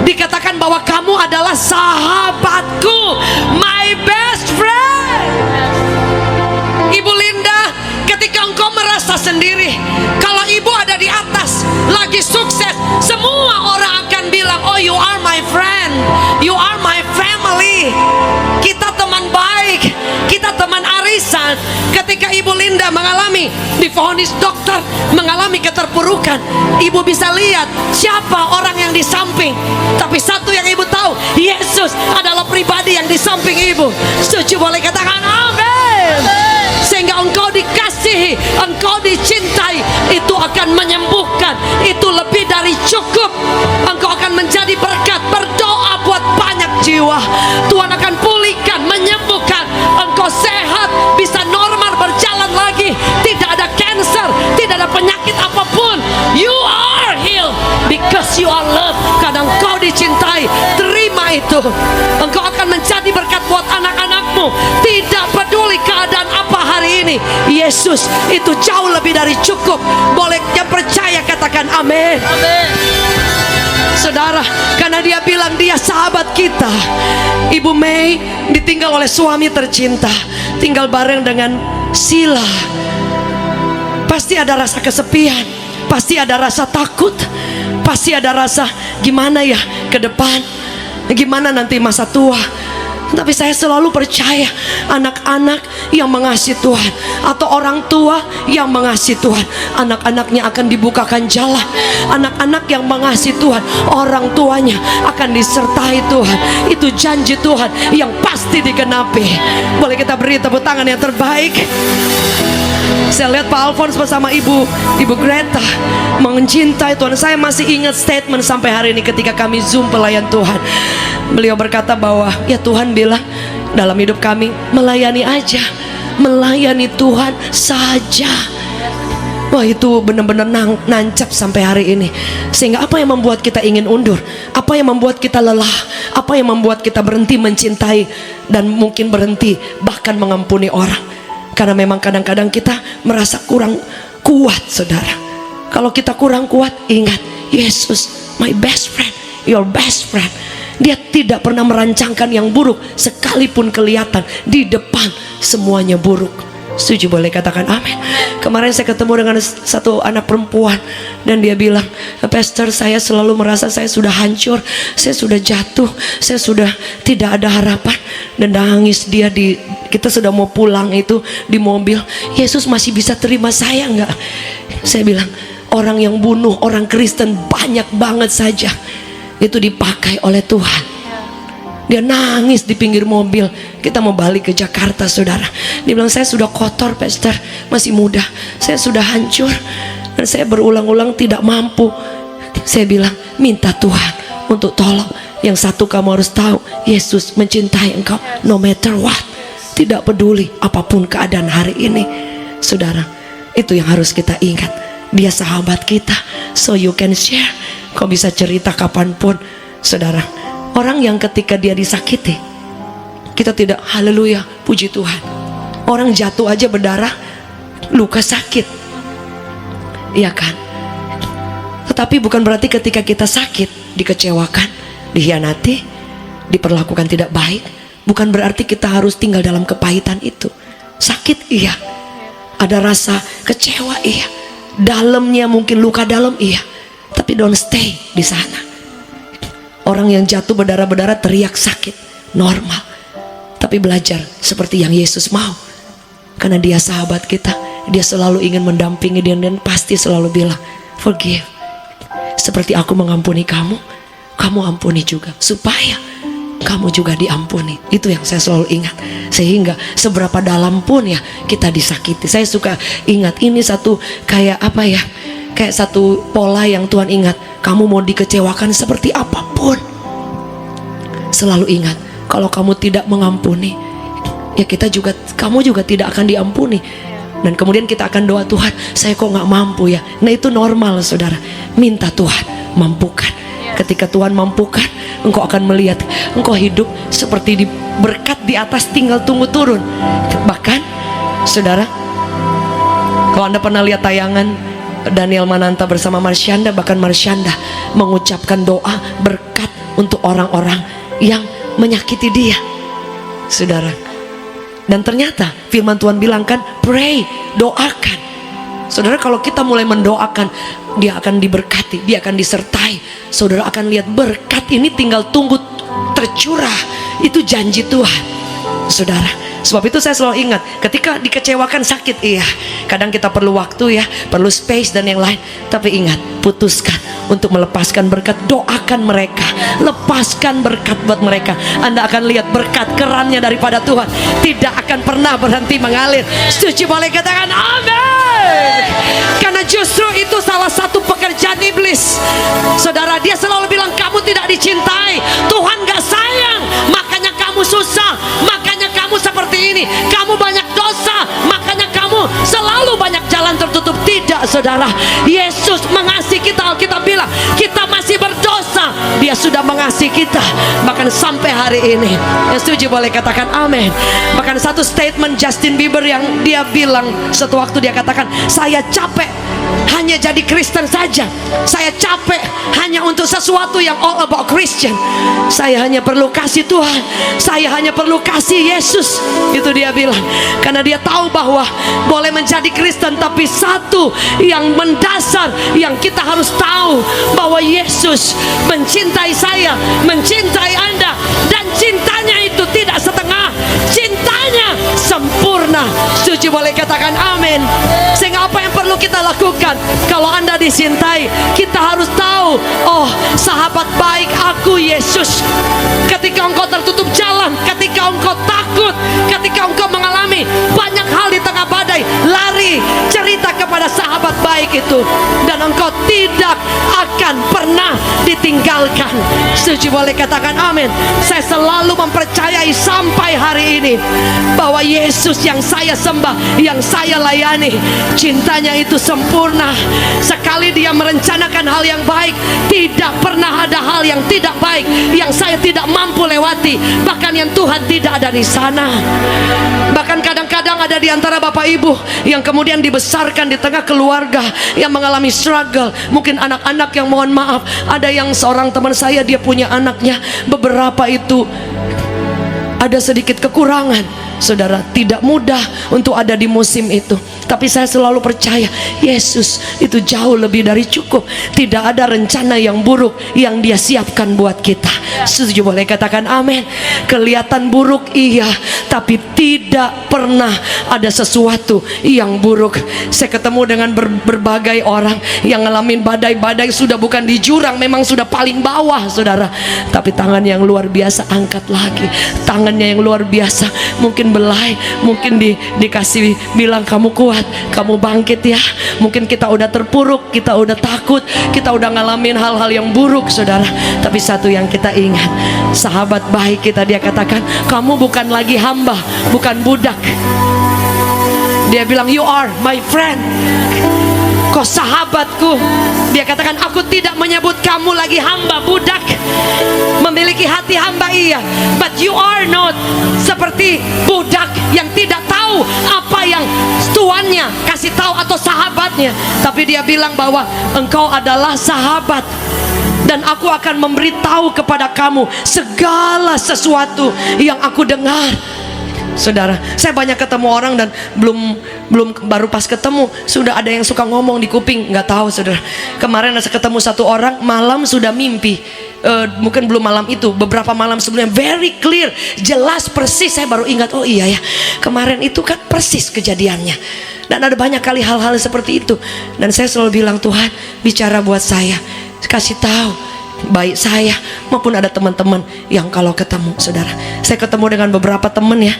dikatakan bahwa kamu adalah sahabatku, my best friend. Ibu Linda, ketika engkau merasa sendiri, kalau ibu ada di atas lagi sukses, semua orang akan bilang, oh you are my friend, you are my family. Kita teman baik, kita teman arisan. Ketika Ibu Linda mengalami divonis dokter, mengalami keterpurukan, ibu bisa lihat siapa orang yang di samping. Tapi satu yang ibu tahu, Yesus adalah pribadi yang di samping ibu. Setuju, boleh katakan amin. Sehingga engkau dikasihi, engkau dicintai, itu akan menyembuhkan. Itu lebih dari cukup. Engkau akan menjadi berkat. Berdoa buat banyak jiwa, Tuhan akan pulihkan, menyembuhkan. Engkau sehat, bisa normal berjalan lagi. Tidak ada cancer, tidak ada penyakit apapun. You are healed because you are loved. Karena engkau dicintai. Terima itu. Engkau akan menjadi berkat buat anak-anakmu. Tidak peduli keadaan apa hari ini, Yesus itu jauh lebih dari cukup. Boleh yang percaya katakan amin. Amin. Saudara, karena dia bilang dia sahabat kita. Ibu Mei ditinggal oleh suami tercinta, tinggal bareng dengan Sila. Pasti ada rasa kesepian, pasti ada rasa takut, pasti ada rasa gimana ya ke depan, gimana nanti masa tua. Tapi saya selalu percaya anak-anak yang mengasihi Tuhan atau orang tua yang mengasihi Tuhan, anak-anaknya akan dibukakan jalan. Anak-anak yang mengasihi Tuhan, orang tuanya akan disertai Tuhan. Itu janji Tuhan yang pasti digenapi. Boleh kita beri tepuk tangan yang terbaik. Saya lihat Pak Alphonse bersama Ibu Greta mencintai Tuhan. Saya masih ingat statement sampai hari ini ketika kami Zoom pelayan Tuhan. Beliau berkata bahwa ya Tuhan bilang dalam hidup kami melayani aja, melayani Tuhan saja. Wah, itu benar-benar nancap sampai hari ini. Sehingga apa yang membuat kita ingin undur? Apa yang membuat kita lelah? Apa yang membuat kita berhenti mencintai dan mungkin berhenti bahkan mengampuni orang? Karena memang kadang-kadang kita merasa kurang kuat, saudara. Kalau kita kurang kuat, ingat, Yesus, my best friend, your best friend. Dia tidak pernah merancangkan yang buruk, sekalipun kelihatan di depan semuanya buruk. Setuju, boleh katakan amin. Kemarin saya ketemu dengan satu anak perempuan, dan dia bilang, Pastor, saya selalu merasa saya sudah hancur, saya sudah jatuh, saya sudah tidak ada harapan. Dan nangis dia kita sudah mau pulang itu di mobil. Yesus masih bisa terima saya enggak? Saya bilang, orang yang bunuh orang Kristen banyak banget saja, itu dipakai oleh Tuhan. Dia nangis di pinggir mobil. Kita mau balik ke Jakarta, saudara. Dia bilang, saya sudah kotor, Pastor, masih muda, saya sudah hancur, dan saya berulang-ulang tidak mampu. Saya bilang, minta Tuhan untuk tolong. Yang satu kamu harus tahu, Yesus mencintai engkau no matter what. Tidak peduli apapun keadaan hari ini, saudara. Itu yang harus kita ingat. Dia sahabat kita, so you can share. Kau bisa cerita kapanpun, saudara. Orang yang ketika dia disakiti, kita tidak haleluya, puji Tuhan. Orang jatuh aja berdarah, luka sakit, iya kan? Tetapi bukan berarti ketika kita sakit, dikecewakan, dikhianati, diperlakukan tidak baik, bukan berarti kita harus tinggal dalam kepahitan itu. Sakit iya, ada rasa kecewa iya, dalamnya mungkin luka dalam iya, tapi don't stay di sana. Orang yang jatuh berdarah-berdarah teriak sakit, normal. Tapi belajar seperti yang Yesus mau. Karena dia sahabat kita, dia selalu ingin mendampingi dia, dan pasti selalu bilang, forgive. Seperti aku mengampuni kamu, kamu ampuni juga, supaya kamu juga diampuni. Itu yang saya selalu ingat. Sehingga seberapa dalam pun ya kita disakiti. Saya suka ingat ini satu kayak apa ya, kayak satu pola yang Tuhan ingat. Kamu mau dikecewakan seperti apapun, selalu ingat, kalau kamu tidak mengampuni, ya kamu juga tidak akan diampuni. Dan kemudian kita akan doa, Tuhan, saya kok gak mampu ya. Nah, itu normal, saudara. Minta Tuhan mampukan. Ketika Tuhan mampukan, engkau akan melihat engkau hidup seperti berkat di atas, tinggal tunggu turun. Bahkan, saudara, kalau Anda pernah lihat tayangan Daniel Mananta bersama Marsyanda, bahkan Marsyanda mengucapkan doa berkat untuk orang-orang yang menyakiti dia, saudara. Dan ternyata firman Tuhan bilang kan, pray, doakan. Saudara, kalau kita mulai mendoakan, dia akan diberkati, dia akan disertai. Saudara akan lihat berkat ini tinggal tunggu tercurah. Itu janji Tuhan, saudara. Sebab itu saya selalu ingat, ketika dikecewakan sakit, iya, kadang kita perlu waktu ya, perlu space dan yang lain. Tapi ingat, putuskan untuk melepaskan berkat. Doakan mereka, lepaskan berkat buat mereka. Anda akan lihat berkat kerannya daripada Tuhan tidak akan pernah berhenti mengalir. Setuju, boleh katakan amin. Karena justru itu salah satu pekerjaan iblis, saudara. Dia selalu bilang kamu tidak dicintai, Tuhan gak sayang, makanya kamu susah, makanya kamu seperti ini, kamu banyak dosa, makanya kamu selalu banyak jalan tertutup. Tidak, saudara. Yesus mengasihi kita. Alkitab bilang kita masih berdosa, dia sudah mengasihi kita bahkan sampai hari ini. Yang setuju boleh katakan amin. Bahkan satu statement Justin Bieber yang dia bilang, suatu waktu dia katakan, saya capek hanya jadi Kristen saja, saya capek hanya untuk sesuatu yang all about Christian. Saya hanya perlu kasih Tuhan, saya hanya perlu kasih Yesus. Itu dia bilang. Karena dia tahu bahwa boleh menjadi Kristen, tapi satu yang mendasar yang kita harus tahu, bahwa Yesus mencintai saya, mencintai Anda, dan cintanya itu tidak setengah, cintanya sempurna. Setuju boleh katakan amin. Sehingga apa yang perlu kita lakukan kalau Anda dicintai, kita harus tahu, oh, sahabat baik aku Yesus. Ketika engkau tertutup jalan, ketika engkau takut, ketika engkau mengalami banyak hal di tengah badai, lari, cerita kepada kepada sahabat baik itu, dan engkau tidak akan pernah ditinggalkan. Setuju? Boleh katakan amin. Saya selalu mempercayai sampai hari ini bahwa Yesus yang saya sembah, yang saya layani, cintanya itu sempurna. Sekali Dia merencanakan hal yang baik, tidak pernah ada hal yang tidak baik yang saya tidak mampu lewati, bahkan yang Tuhan tidak ada di sana. Bahkan kadang-kadang ada di antara Bapak Ibu yang kemudian dibesarkan di tengah keluarga yang mengalami struggle. Mungkin anak-anak yang, mohon maaf, ada yang seorang teman saya, dia punya anaknya, beberapa itu ada sedikit kekurangan. Saudara, tidak mudah untuk ada di musim itu. Tapi saya selalu percaya Yesus itu jauh lebih dari cukup. Tidak ada rencana yang buruk yang Dia siapkan buat kita. Setuju? Boleh katakan amin. Kelihatan buruk iya, tapi tidak pernah ada sesuatu yang buruk. Saya ketemu dengan berbagai orang yang ngalamin badai-badai, sudah bukan di jurang, memang sudah paling bawah, saudara. Tapi tangan yang luar biasa angkat lagi. Tangannya yang luar biasa, mungkin belai, mungkin dikasih bilang kamu kuat, kamu bangkit ya. Mungkin kita udah terpuruk, kita udah takut, kita udah ngalamin hal-hal yang buruk, saudara. Tapi satu yang kita ingat, sahabat baik kita, Dia katakan kamu bukan lagi hamba, bukan budak. Dia bilang you are my friend, kau sahabatku. Dia katakan aku tidak menyebut kamu lagi hamba, budak, memiliki hati hamba iya, but you are not seperti budak yang tidak tahu apa yang tuannya kasih tahu atau sahabatnya. Tapi Dia bilang bahwa engkau adalah sahabat, dan aku akan memberitahu kepada kamu segala sesuatu yang aku dengar. Saudara, saya banyak ketemu orang dan baru pas ketemu sudah ada yang suka ngomong di kuping, nggak tahu, saudara. Kemarin saya ketemu satu orang, malam sudah mimpi. Mungkin belum malam itu, beberapa malam sebelumnya, very clear, jelas persis. Saya baru ingat, oh iya ya, kemarin itu kan persis kejadiannya. Dan ada banyak kali hal-hal seperti itu. Dan saya selalu bilang, Tuhan bicara buat saya, kasih tahu, baik saya maupun ada teman-teman yang kalau ketemu, saudara. Saya ketemu dengan beberapa teman ya,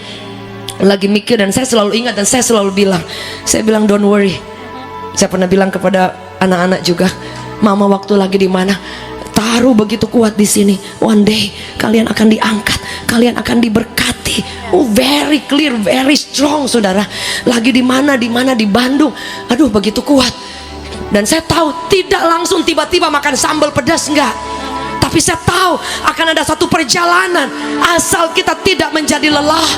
lagi mikir, dan saya selalu ingat, dan saya selalu bilang, don't worry. Saya pernah bilang kepada anak-anak juga, mama waktu lagi di mana, taruh begitu kuat di sini, one day kalian akan diangkat, kalian akan diberkati. Oh, very clear, very strong, saudara. Lagi di mana, di Bandung, aduh begitu kuat. Dan saya tahu tidak langsung tiba-tiba makan sambal pedas, enggak. Tapi saya tahu akan ada satu perjalanan, asal kita tidak menjadi lelah.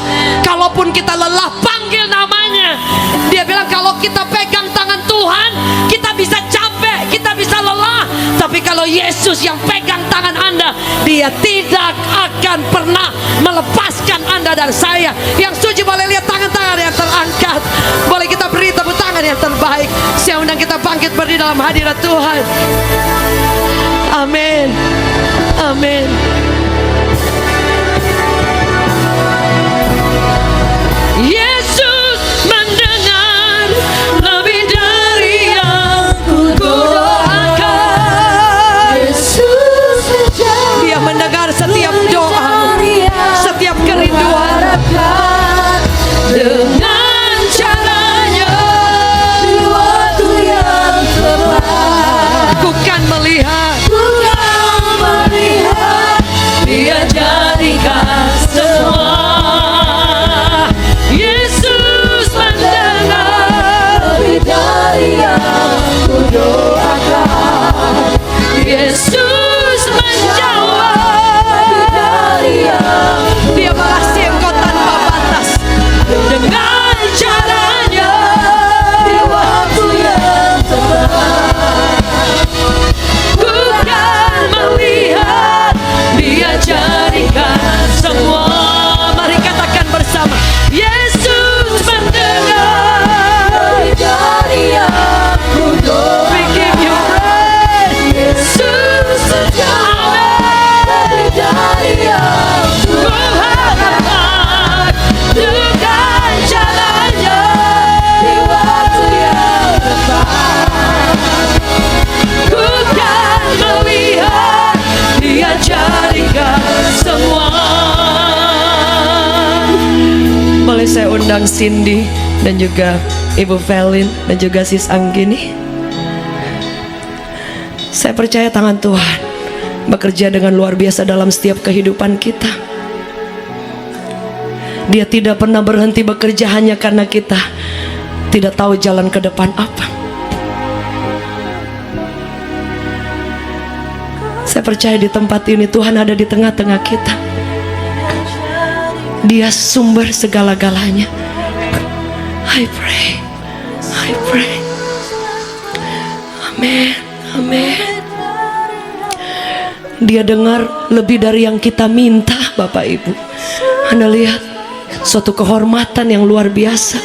Kalaupun kita lelah, panggil namanya. Dia bilang kalau kita pegang tangan Tuhan, kita bisa capek, kita bisa lelah. Tapi kalau Yesus yang pegang tangan Anda, Dia tidak akan pernah melepaskan Anda dan saya. Yang setuju boleh lihat tangan-tangan yang terangkat. Boleh kita beri tepuk tangan yang terbaik. Saya undang kita bangkit berdiri dalam hadirat Tuhan. Amin. Amin. Yesus mendengar lebih dari yang kudoakan. Yesus Dia mendengar setiap doa, setiap kerinduan. Dengan caranya, di waktu yang tepat, ku kan melihat Dia jadikan semua. Yesus mendengar lebih dari yang kudoakan. Yesus menjawab Lebih dari yang Dia mengasihi engkau tanpa batas. Dengan caranya, di waktu yang tepat, ku kan melihat Dia jadikan semua. Mari katakan bersama, Yesus mendengar lebih dari yang kudoakan. We give you praise. Yesus menjawab lebih dari yang Ku harapkan dengan caranya, di waktu yang tepat, ku kan melihat Dia jadikan semua. Boleh saya undang Cindy dan juga Ibu Felin dan juga Sis Anggini. Saya percaya tangan Tuhan bekerja dengan luar biasa dalam setiap kehidupan kita. Dia tidak pernah berhenti bekerja hanya karena kita tidak tahu jalan ke depan apa. Saya percaya di tempat ini Tuhan ada di tengah-tengah kita. Dia sumber segala-galanya. I pray. Amin, amin. Dia dengar lebih dari yang kita minta, Bapak Ibu. Anda lihat suatu kehormatan yang luar biasa.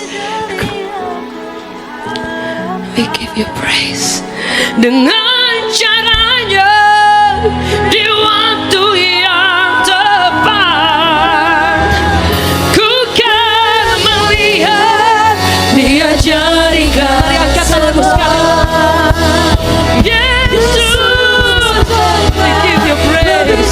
We give you praise. Dengan caranya di waktu yang tepat, ku kan melihat dia jadikan. Mari angkat tanganmu sekali. Yesus, we give you praise.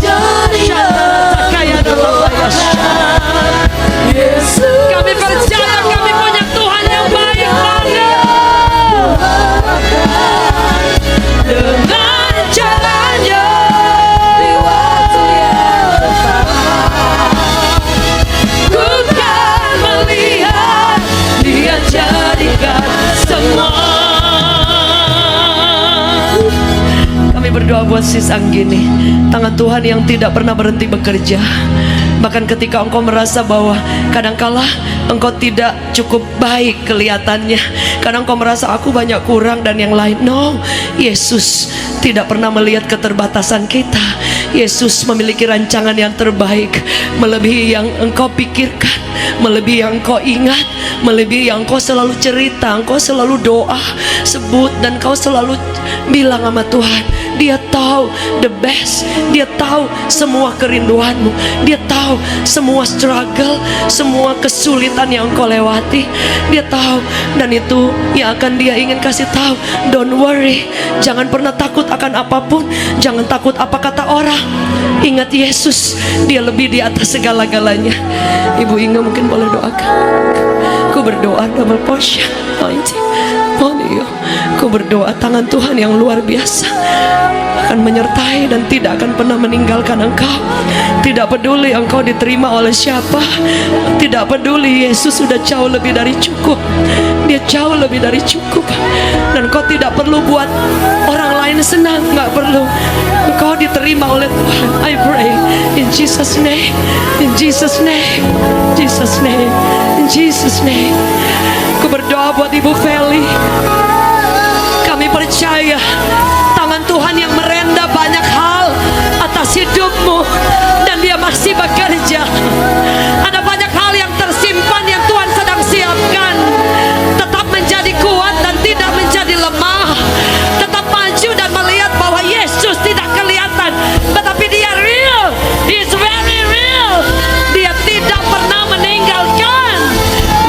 Kami percaya kami punya Tuhan yang baik banget. Dengan caranya di waktu yang tepat, ku kan melihat dia jadikan semua. Kami berdoa buat Sis Anggini, tangan Tuhan yang tidak pernah berhenti bekerja. Bahkan ketika engkau merasa bahwa kadangkala engkau tidak cukup baik kelihatannya, kadang engkau merasa aku banyak kurang dan yang lain. No, Yesus tidak pernah melihat keterbatasan kita. Yesus memiliki rancangan yang terbaik, melebihi yang engkau pikirkan, melebihi yang engkau ingat, melebihi yang engkau selalu cerita, engkau selalu doa, sebut, dan kau selalu bilang sama Tuhan. Dia tahu the best. Dia tahu semua kerinduanmu. Dia tahu semua struggle, semua kesulitan yang engkau lewati. Dia tahu, dan itu yang akan dia ingin kasih tahu. Don't worry, jangan pernah takut akan apapun. Jangan takut apa kata orang. Ingat Yesus, dia lebih di atas segala-galanya. Ibu Inga mungkin boleh doakan. Ku berdoa double portion anointing on you. Ku berdoa tangan Tuhan yang luar biasa akan menyertai dan tidak akan pernah meninggalkan engkau. Tidak peduli engkau diterima oleh siapa, tidak peduli, Yesus sudah jauh lebih dari cukup. Dia jauh lebih dari cukup. Dan kau tidak perlu buat orang lain senang, nggak perlu. Engkau diterima oleh Tuhan. I pray in Jesus name, in Jesus name, Jesus name, in Jesus name. Aku berdoa buat Ibu Feli. Kami percaya tangan Tuhan yang merenda banyak hal atas hidupmu, dan dia masih bekerja. Ada banyak hal yang tersimpan yang Tuhan sedang siapkan. Tetap menjadi kuat dan tidak menjadi lemah. Tetap maju dan melihat bahwa Yesus tidak kelihatan, tetapi dia real. He is very real. Dia tidak pernah meninggalkan.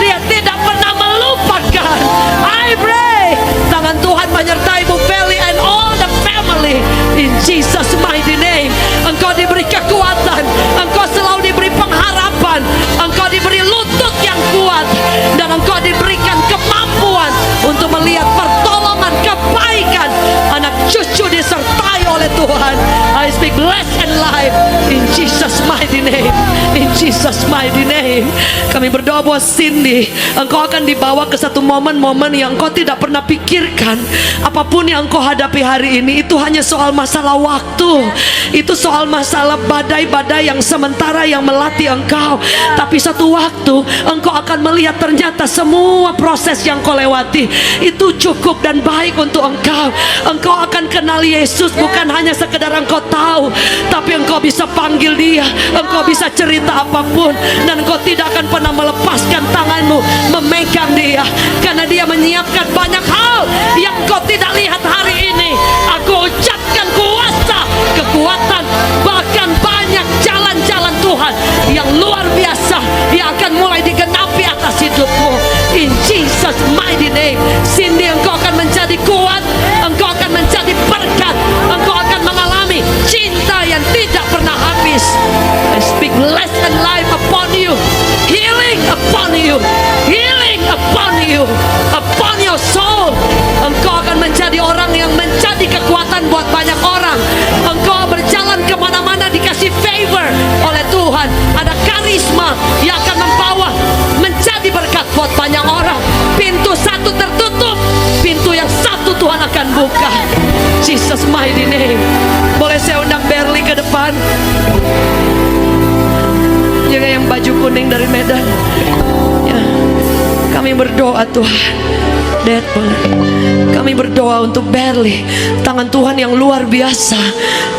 Dia tidak pernah melupakan. I pray tangan Tuhan menyertai Bu Feli and all the family in Jesus mighty name. Engkau diberi kekuatan, engkau selalu diberi pengharapan, engkau diberi lutut yang kuat, dan engkau diberikan kemampuan untuk melihat pertolongan, kebaikan anak cucu disertai oleh Tuhan. I speak blessed and life in Jesus mighty name, in Jesus mighty name. Kami berdoa buat Cindy, engkau akan dibawa ke satu momen-momen yang engkau tidak pernah pikirkan. Apapun yang engkau hadapi hari ini, itu hanya soal masalah waktu. Itu soal masalah badai-badai yang sementara yang melatih engkau. Tapi satu waktu engkau akan melihat ternyata semua proses yang kau lewati itu cukup dan baik untuk engkau. Engkau akan kenal Yesus bukan hanya sekedar engkau tahu, tapi engkau bisa panggil dia, engkau bisa cerita apapun, dan engkau tidak akan pernah melepaskan tanganmu memegang dia, karena dia menyiapkan banyak hal yang engkau tidak lihat hari ini. Aku ucapkan kuasa, kekuatan, bahkan banyak jalan-jalan Tuhan yang luar biasa yang akan mulai digenapi atas hidupmu in Jesus mighty name. Cindy, engkau akan menjadi kuat, engkau akan menjadi berkat, engkau akan mengalami cinta yang tidak pernah habis. I speak blessed and life upon you, healing upon you, healing upon upon you, upon your soul. Engkau akan menjadi orang yang menjadi kekuatan buat banyak orang. Engkau berjalan kemana-mana dikasih favor oleh Tuhan. Ada karisma yang akan membawa menjadi berkat buat banyak orang. Pintu satu tertutup, pintu yang satu Tuhan akan buka. Jesus mighty name. Boleh saya undang Berli ke depan? Jaga yang baju kuning dari Medan. Ya, kami berdoa Tuhan. Dad, kami berdoa untuk Berli. Tangan Tuhan yang luar biasa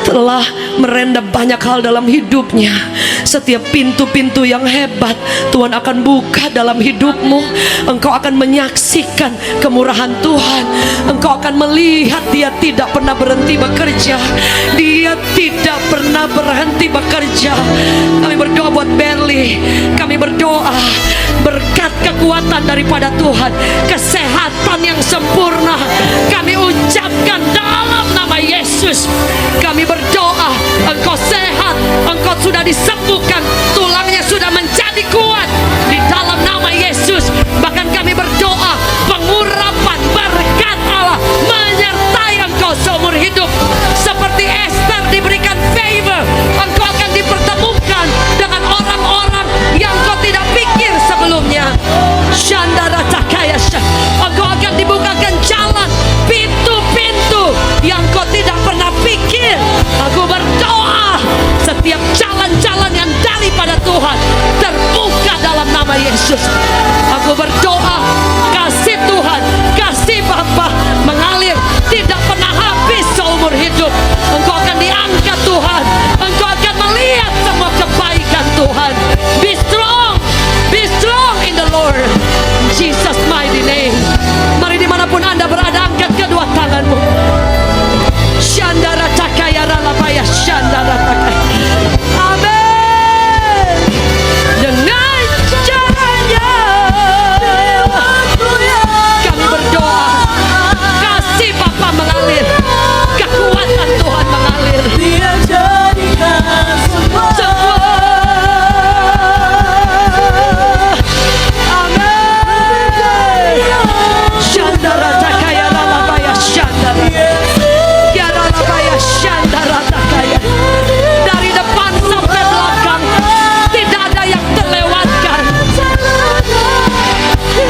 telah merendam banyak hal dalam hidupnya. Setiap pintu-pintu yang hebat Tuhan akan buka dalam hidupmu. Engkau akan menyaksikan kemurahan Tuhan. Engkau akan melihat dia tidak pernah berhenti bekerja. Dia tidak pernah berhenti bekerja. Kami berdoa buat Berli. Kami berdoa berkat kekuatan daripada Tuhan, kesehatan yang sempurna kami ucapkan dalam nama Yesus. Kami berdoa engkau sehat, engkau sudah disembuhkan, tulangnya sudah menjadi kuat di dalam nama Yesus. Bahkan kami berdoa pengurapan berkat Allah menyertai engkau seumur hidup. Seperti Esther diberikan favor, engkau akan dipertemukan dengan orang-orang yang kau tidak pikir sebelumnya. Shandara Takaya, engkau akan dibukakan jalan, pintu-pintu yang kau tidak pernah pikir. Aku berdoa setiap jalan-jalan yang daripada Tuhan terbuka dalam nama Yesus. Aku berdoa kasih Tuhan, kasih Bapa mengalir tidak pernah habis seumur hidup. Engkau akan diangkat Tuhan, engkau akan melihat semua kebaikan Tuhan. Be strong in the Lord, Jesus mighty name. Mari dimanapun Anda berada, angkat kedua tanganmu. Shandara Takaya Ralabaya, Shandara Takaya. Amin. Dengan caranya kami berdoa, kasih Bapa mengalir, kekuatan Tuhan mengalir. Dia jadikan semua. Shandara Takaya Ralabaya, Shandara. Kiara Ralabaya, Shandara Takaya. Dari depan sampai belakang tidak ada yang terlewatkan.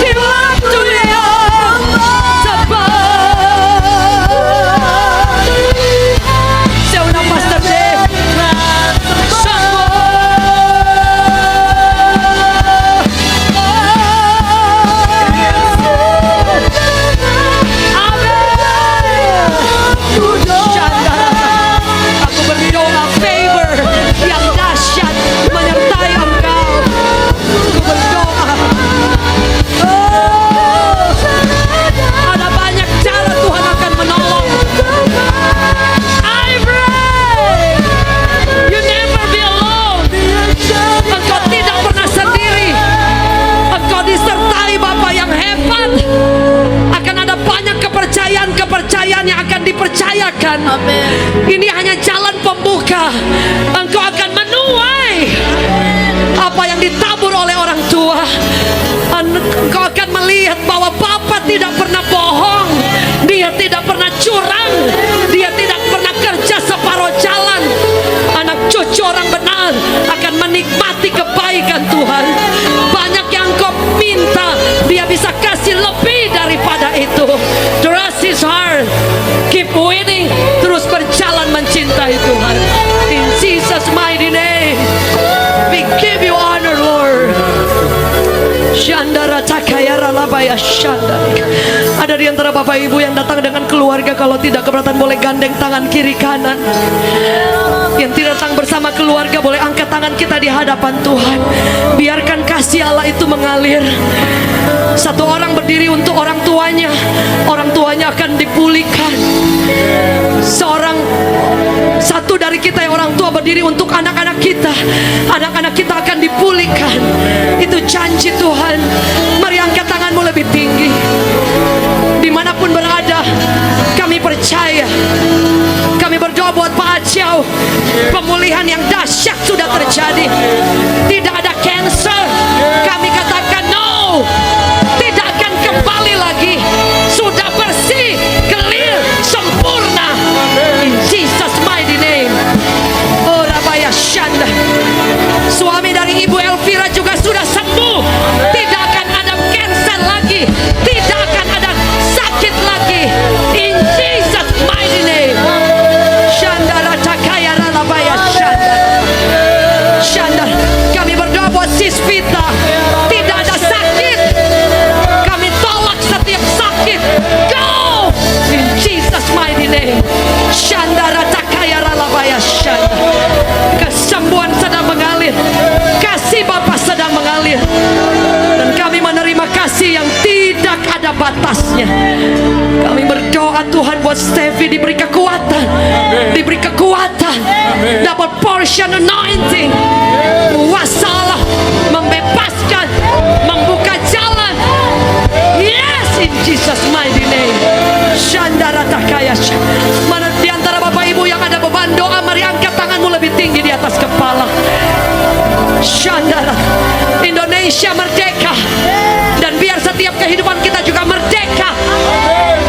Di waktu yang tepat. Saya undang Pastor Dave. Aku berdoa favor yang dahsyat menyertai engkau. Aku berdoa, ada banyak cara Tuhan akan menolong. I pray you never be alone. Engkau tidak pernah sendiri. Engkau disertai Bapa yang hebat. Akan ada banyak kepercayaan yang akan dipercayakan. Amin. Ini hanya jalan pembuka. Engkau akan menuai apa yang ditabur oleh orang tua. Engkau akan melihat bahwa Bapa tidak pernah bohong. Dia tidak pernah curang. Dia tidak pernah kerja separuh jalan. Anak cucu orang benar akan menikmati kebaikan Tuhan. Banyak yang kau minta, dia bisa kasih lebih daripada itu. Trust his heart. Keep winning. Terus berjalan mencintai Tuhan. In Jesus mighty name, we give you honor, Lord. Shandara Takaya Ralabaya, Shandara. Ada di antara Bapak Ibu yang datang dengan keluarga, kalau tidak keberatan boleh gandeng tangan kiri kanan. Yang tidak datang bersama keluarga boleh angkat tangan kita di hadapan Tuhan. Biarkan kasih Allah itu mengalir. Satu orang berdiri untuk orang tuanya akan dipulihkan. Satu dari kita yang orang tua berdiri untuk anak-anak kita akan dipulihkan. Itu janji Tuhan. Mari angkat tanganmu lebih tinggi. Dimanapun berada, kami percaya. Kami berdoa buat Pak Aciau. Pemulihan yang dahsyat sudah terjadi. Tidak ada cancer. Kami katakan no. Tidak Mrs. Vita, tidak ada sakit. Kami tolak setiap sakit. Go! In Jesus mighty name. Shandara takaya ralabaya shanda. Kesembuhan sedang mengalir. Kasih Bapa sedang mengalir. Dan kami menerima kasih yang tidak ada batasnya. Kami berdoa Tuhan buat Steffi diberi kekuatan. Diberi kekuatan. Double portion anointing. Kuasa Allah membebaskan, membuka jalan. Yes, in Jesus mighty name. Shandara takaya. Mana di antara Bapak Ibu yang ada beban doa, mari angkat tanganmu lebih tinggi di atas kepala. Shandara. Indonesia merdeka. Dan biar setiap kehidupan kita juga merdeka.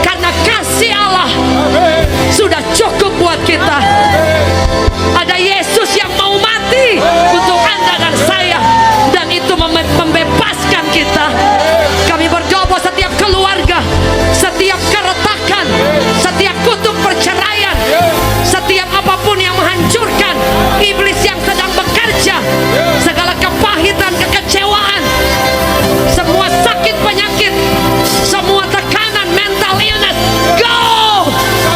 Karena kasih Allah sudah cukup buat kita. Ada Yesus yang mau mati untuk Anda dan saya. Dan itu membebaskan kita. Kami berdoa buat setiap keluarga, setiap keretakan, setiap kutuk perceraian, setiap apapun yang menghancurkan, iblis yang sedang bekerja, segala kepahitan, kekecewaan, semua sakit penyakit, semua tekanan, mental illness, go!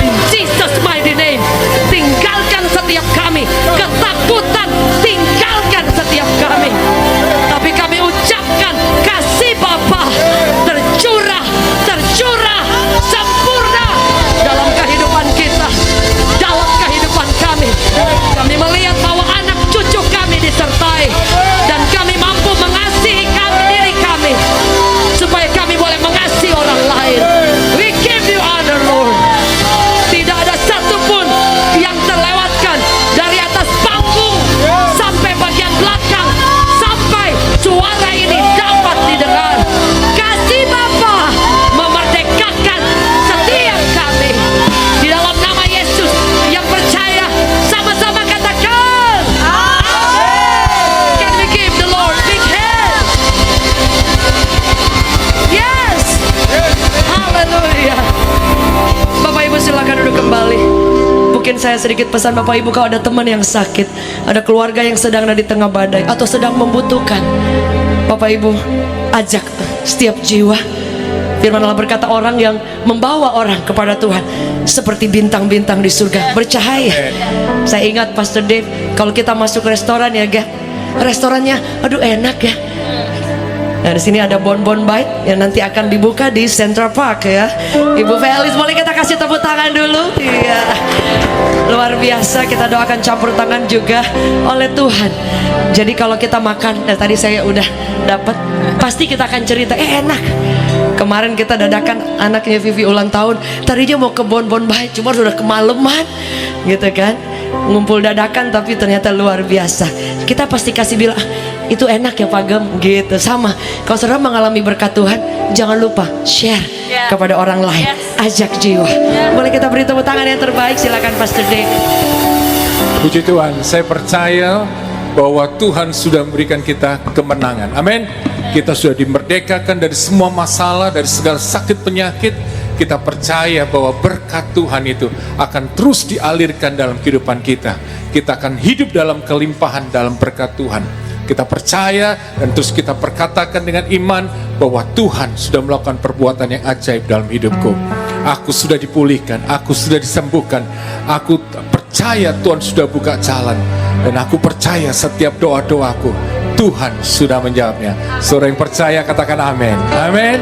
In Jesus mighty name. Tinggalkan setiap kami ketakutan, tinggalkan setiap kami. Tapi kami ucapkan kasih Bapa tercurah sempurna dalam kehidupan kita, dalam kehidupan kami. Kami melihat bahwa anak cucu kami disertai, dan kami mampu mengasihi diri kami supaya kami boleh mengasihi orang lain. We give you honor, Lord. Tidak ada satupun yang terlewatkan, dari atas panggung sampai bagian belakang, sampai suara ini dapat didengar. Kasih Bapa memerdekakan setiap kami. Di dalam nama Yesus, yang percaya sama-sama katakan amin. Can we give the Lord big hand? Yes. Haleluya. Bapak Ibu silakan duduk kembali. Mungkin saya sedikit pesan Bapak Ibu, kalau ada teman yang sakit, ada keluarga yang sedang ada di tengah badai atau sedang membutuhkan, Bapak Ibu ajak setiap jiwa. Firman Allah berkata, orang yang membawa orang kepada Tuhan seperti bintang-bintang di surga, bercahaya. Saya ingat Pastor Dave, kalau kita masuk restoran ya, restorannya aduh enak ya. Nah, di sini ada Bon Bite yang nanti akan dibuka di Central Park ya. Ibu Felis, boleh kita kasih tepuk tangan dulu? Iya. Luar biasa, kita doakan campur tangan juga oleh Tuhan. Jadi kalau kita makan, tadi saya udah dapat, pasti kita akan cerita, enak. Kemarin kita dadakan anaknya Vivi ulang tahun, tadinya mau ke Bon Bite, cuma sudah kemalaman, gitu kan. Ngumpul dadakan, tapi ternyata luar biasa. Kita pasti kasih bilang, itu enak ya Pak Gem, gitu. Sama, kalau saudara mengalami berkat Tuhan, jangan lupa share kepada orang lain, ajak jiwa. Boleh kita beri tepuk tangan yang terbaik, silakan Pastor Dave. Puji Tuhan, saya percaya bahwa Tuhan sudah memberikan kita kemenangan. Amin. Kita sudah dimerdekakan dari semua masalah, dari segala sakit penyakit. Kita percaya bahwa berkat Tuhan itu akan terus dialirkan dalam kehidupan kita. Kita akan hidup dalam kelimpahan dalam berkat Tuhan. Kita percaya dan terus kita perkatakan dengan iman bahwa Tuhan sudah melakukan perbuatan yang ajaib dalam hidupku. Aku sudah dipulihkan, aku sudah disembuhkan. Aku percaya Tuhan sudah buka jalan. Dan aku percaya setiap doa-doaku Tuhan sudah menjawabnya. Saudara yang percaya katakan amin. Amin.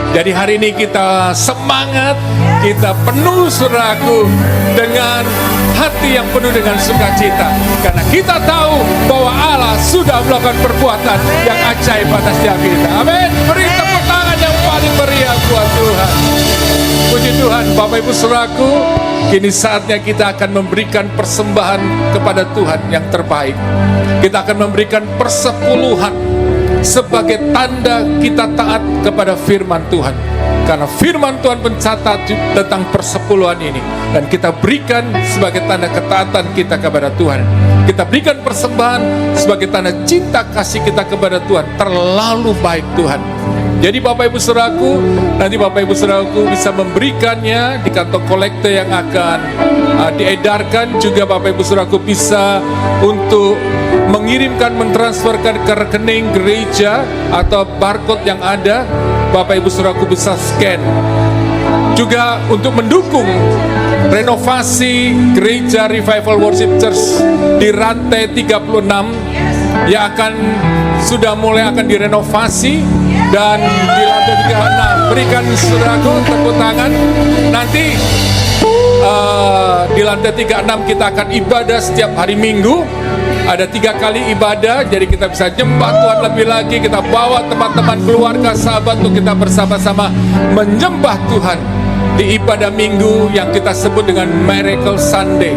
Jadi hari ini kita semangat, kita penuh saudaraku dengan hati yang penuh dengan sukacita. Karena kita tahu bahwa Allah sudah melakukan perbuatan yang ajaib atas setiap kita. Amin. Beri tepuk tangan yang paling meriah buat Tuhan. Puji Tuhan, Bapak Ibu saudaraku, kini saatnya kita akan memberikan persembahan kepada Tuhan yang terbaik. Kita akan memberikan persepuluhan sebagai tanda kita taat kepada firman Tuhan. Karena firman Tuhan mencatat tentang persepuluhan ini, dan kita berikan sebagai tanda ketaatan kita kepada Tuhan. Kita berikan persembahan sebagai tanda cinta kasih kita kepada Tuhan. Terlalu baik Tuhan. Jadi Bapak Ibu Saudaraku, nanti Bapak Ibu Saudaraku bisa memberikannya di kantong kolekte yang akan diedarkan. Juga Bapak Ibu Saudaraku bisa untuk mengirimkan, mentransferkan ke rekening gereja atau barcode yang ada. Bapak Ibu Saudaraku bisa scan. Juga untuk mendukung renovasi gereja Revival Worship Church di rantai 36 yang sudah mulai akan direnovasi, dan di lantai 36 berikan saudaraku tepuk tangan. Nanti di lantai 36 kita akan ibadah setiap hari Minggu. Ada 3 kali ibadah, jadi kita bisa nyembah Tuhan lebih lagi. Kita bawa teman-teman, keluarga, sahabat untuk kita bersama-sama menyembah Tuhan di ibadah Minggu yang kita sebut dengan Miracle Sunday,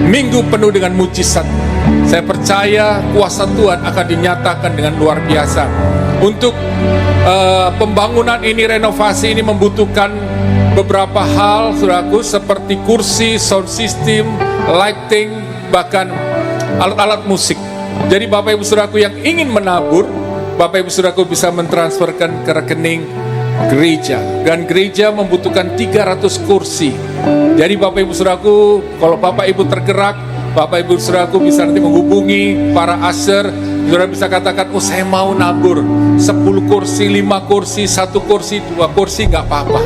Minggu penuh dengan mujizat. Saya percaya kuasa Tuhan akan dinyatakan dengan luar biasa. Untuk pembangunan ini, renovasi ini membutuhkan beberapa hal, saudaraku, seperti kursi, sound system, lighting, bahkan alat-alat musik. Jadi Bapak Ibu Saudaraku yang ingin menabur, Bapak Ibu Saudaraku bisa mentransferkan ke rekening gereja. Dan gereja membutuhkan 300 kursi. Jadi Bapak Ibu Saudaraku, kalau Bapak Ibu tergerak, Bapak Ibu Saudaraku bisa nanti menghubungi para usher. Saudara bisa katakan, oh saya mau nabur 10 kursi, 5 kursi, 1 kursi, 2 kursi, nggak apa-apa.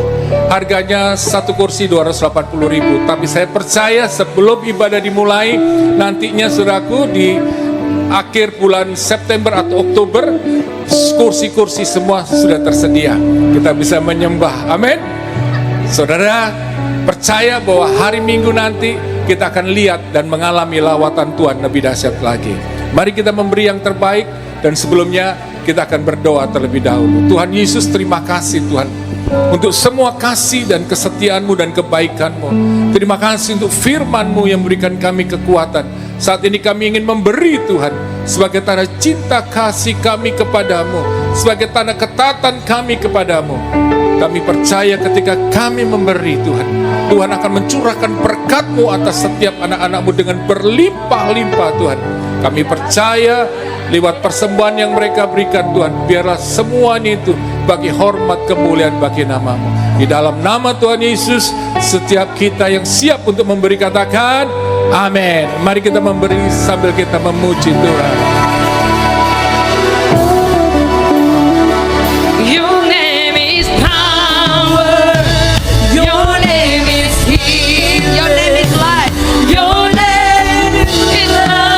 Harganya 1 kursi 280.000. Tapi saya percaya sebelum ibadah dimulai, nantinya saudaraku di akhir bulan September atau Oktober, kursi-kursi semua sudah tersedia. Kita bisa menyembah. Amin. Saudara percaya bahwa hari Minggu nanti kita akan lihat dan mengalami lawatan Tuhan lebih dahsyat lagi. Mari kita memberi yang terbaik, dan sebelumnya kita akan berdoa terlebih dahulu. Tuhan Yesus, terima kasih Tuhan untuk semua kasih dan kesetiaan-Mu dan kebaikan-Mu. Terima kasih untuk firman-Mu yang memberikan kami kekuatan. Saat ini kami ingin memberi Tuhan sebagai tanda cinta kasih kami kepadamu, sebagai tanda ketatan kami kepadamu. Kami percaya ketika kami memberi Tuhan, Tuhan akan mencurahkan berkat-Mu atas setiap anak-anak-Mu dengan berlimpah-limpah Tuhan. Kami percaya lewat persembahan yang mereka berikan Tuhan, biarlah semua itu bagi hormat kemuliaan bagi nama-Mu. Di dalam nama Tuhan Yesus, setiap kita yang siap untuk memberi katakan amin. Mari kita memberi sambil kita memuji Tuhan. Your name is power. Your name is healing. Your name is life. Your name is love.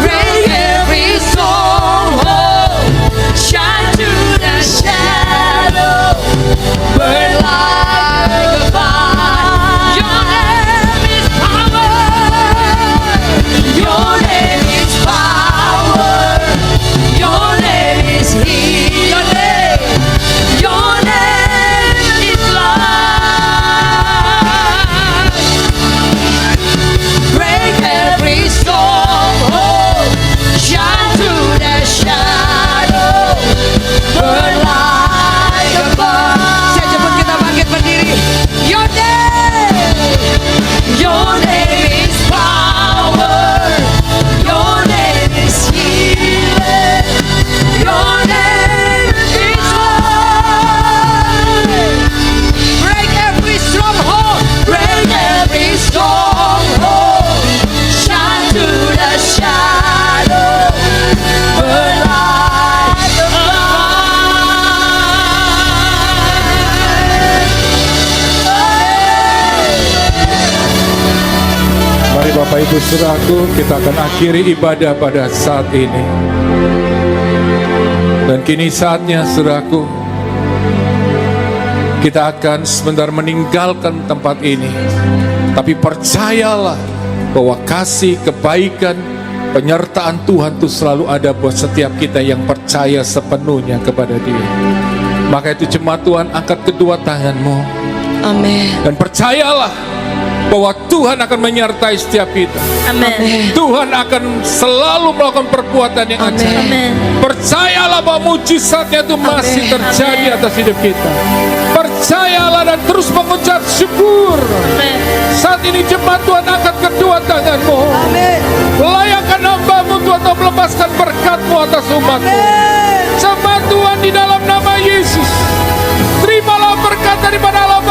Break every stronghold. Shine through the shadow. Burn like a fire. Your name is power. Your name is power. Your name is healing. Your name is life. Break every stronghold. Shine through the shadow. Burn like a fire. Saya jemput kita bangkit berdiri. Your name is power. Your name is healing. Your name is life. Break every stronghold. Break every stronghold. Shine through the shadow. Burn like a Mari Bapak Ibu Saudaraku, kita akan akhiri ibadah pada saat ini. Dan kini saatnya saudaraku, kita akan sebentar meninggalkan tempat ini. Tapi percayalah bahwa kasih, kebaikan, penyertaan Tuhan itu selalu ada buat setiap kita yang percaya sepenuhnya kepada Dia. Maka itu jemaat Tuhan, angkat kedua tanganmu. Amin. Dan percayalah bahwa Tuhan akan menyertai setiap kita. Amin. Tuhan akan selalu melakukan perbuatan yang ajaib. Amin. Percayalah bahwa mujizatnya itu masih terjadi atas hidup kita. Percayalah dan terus mengucap syukur. Amin. Saat ini jemaat Tuhan, angkat kedua tanganmu. Amin. Layakkan hamba-Mu Tuhan. atau melepaskan berkat-Mu atas umat-Mu. Sembah Tuhan di dalam nama Yesus. Terimalah berkat daripada Allah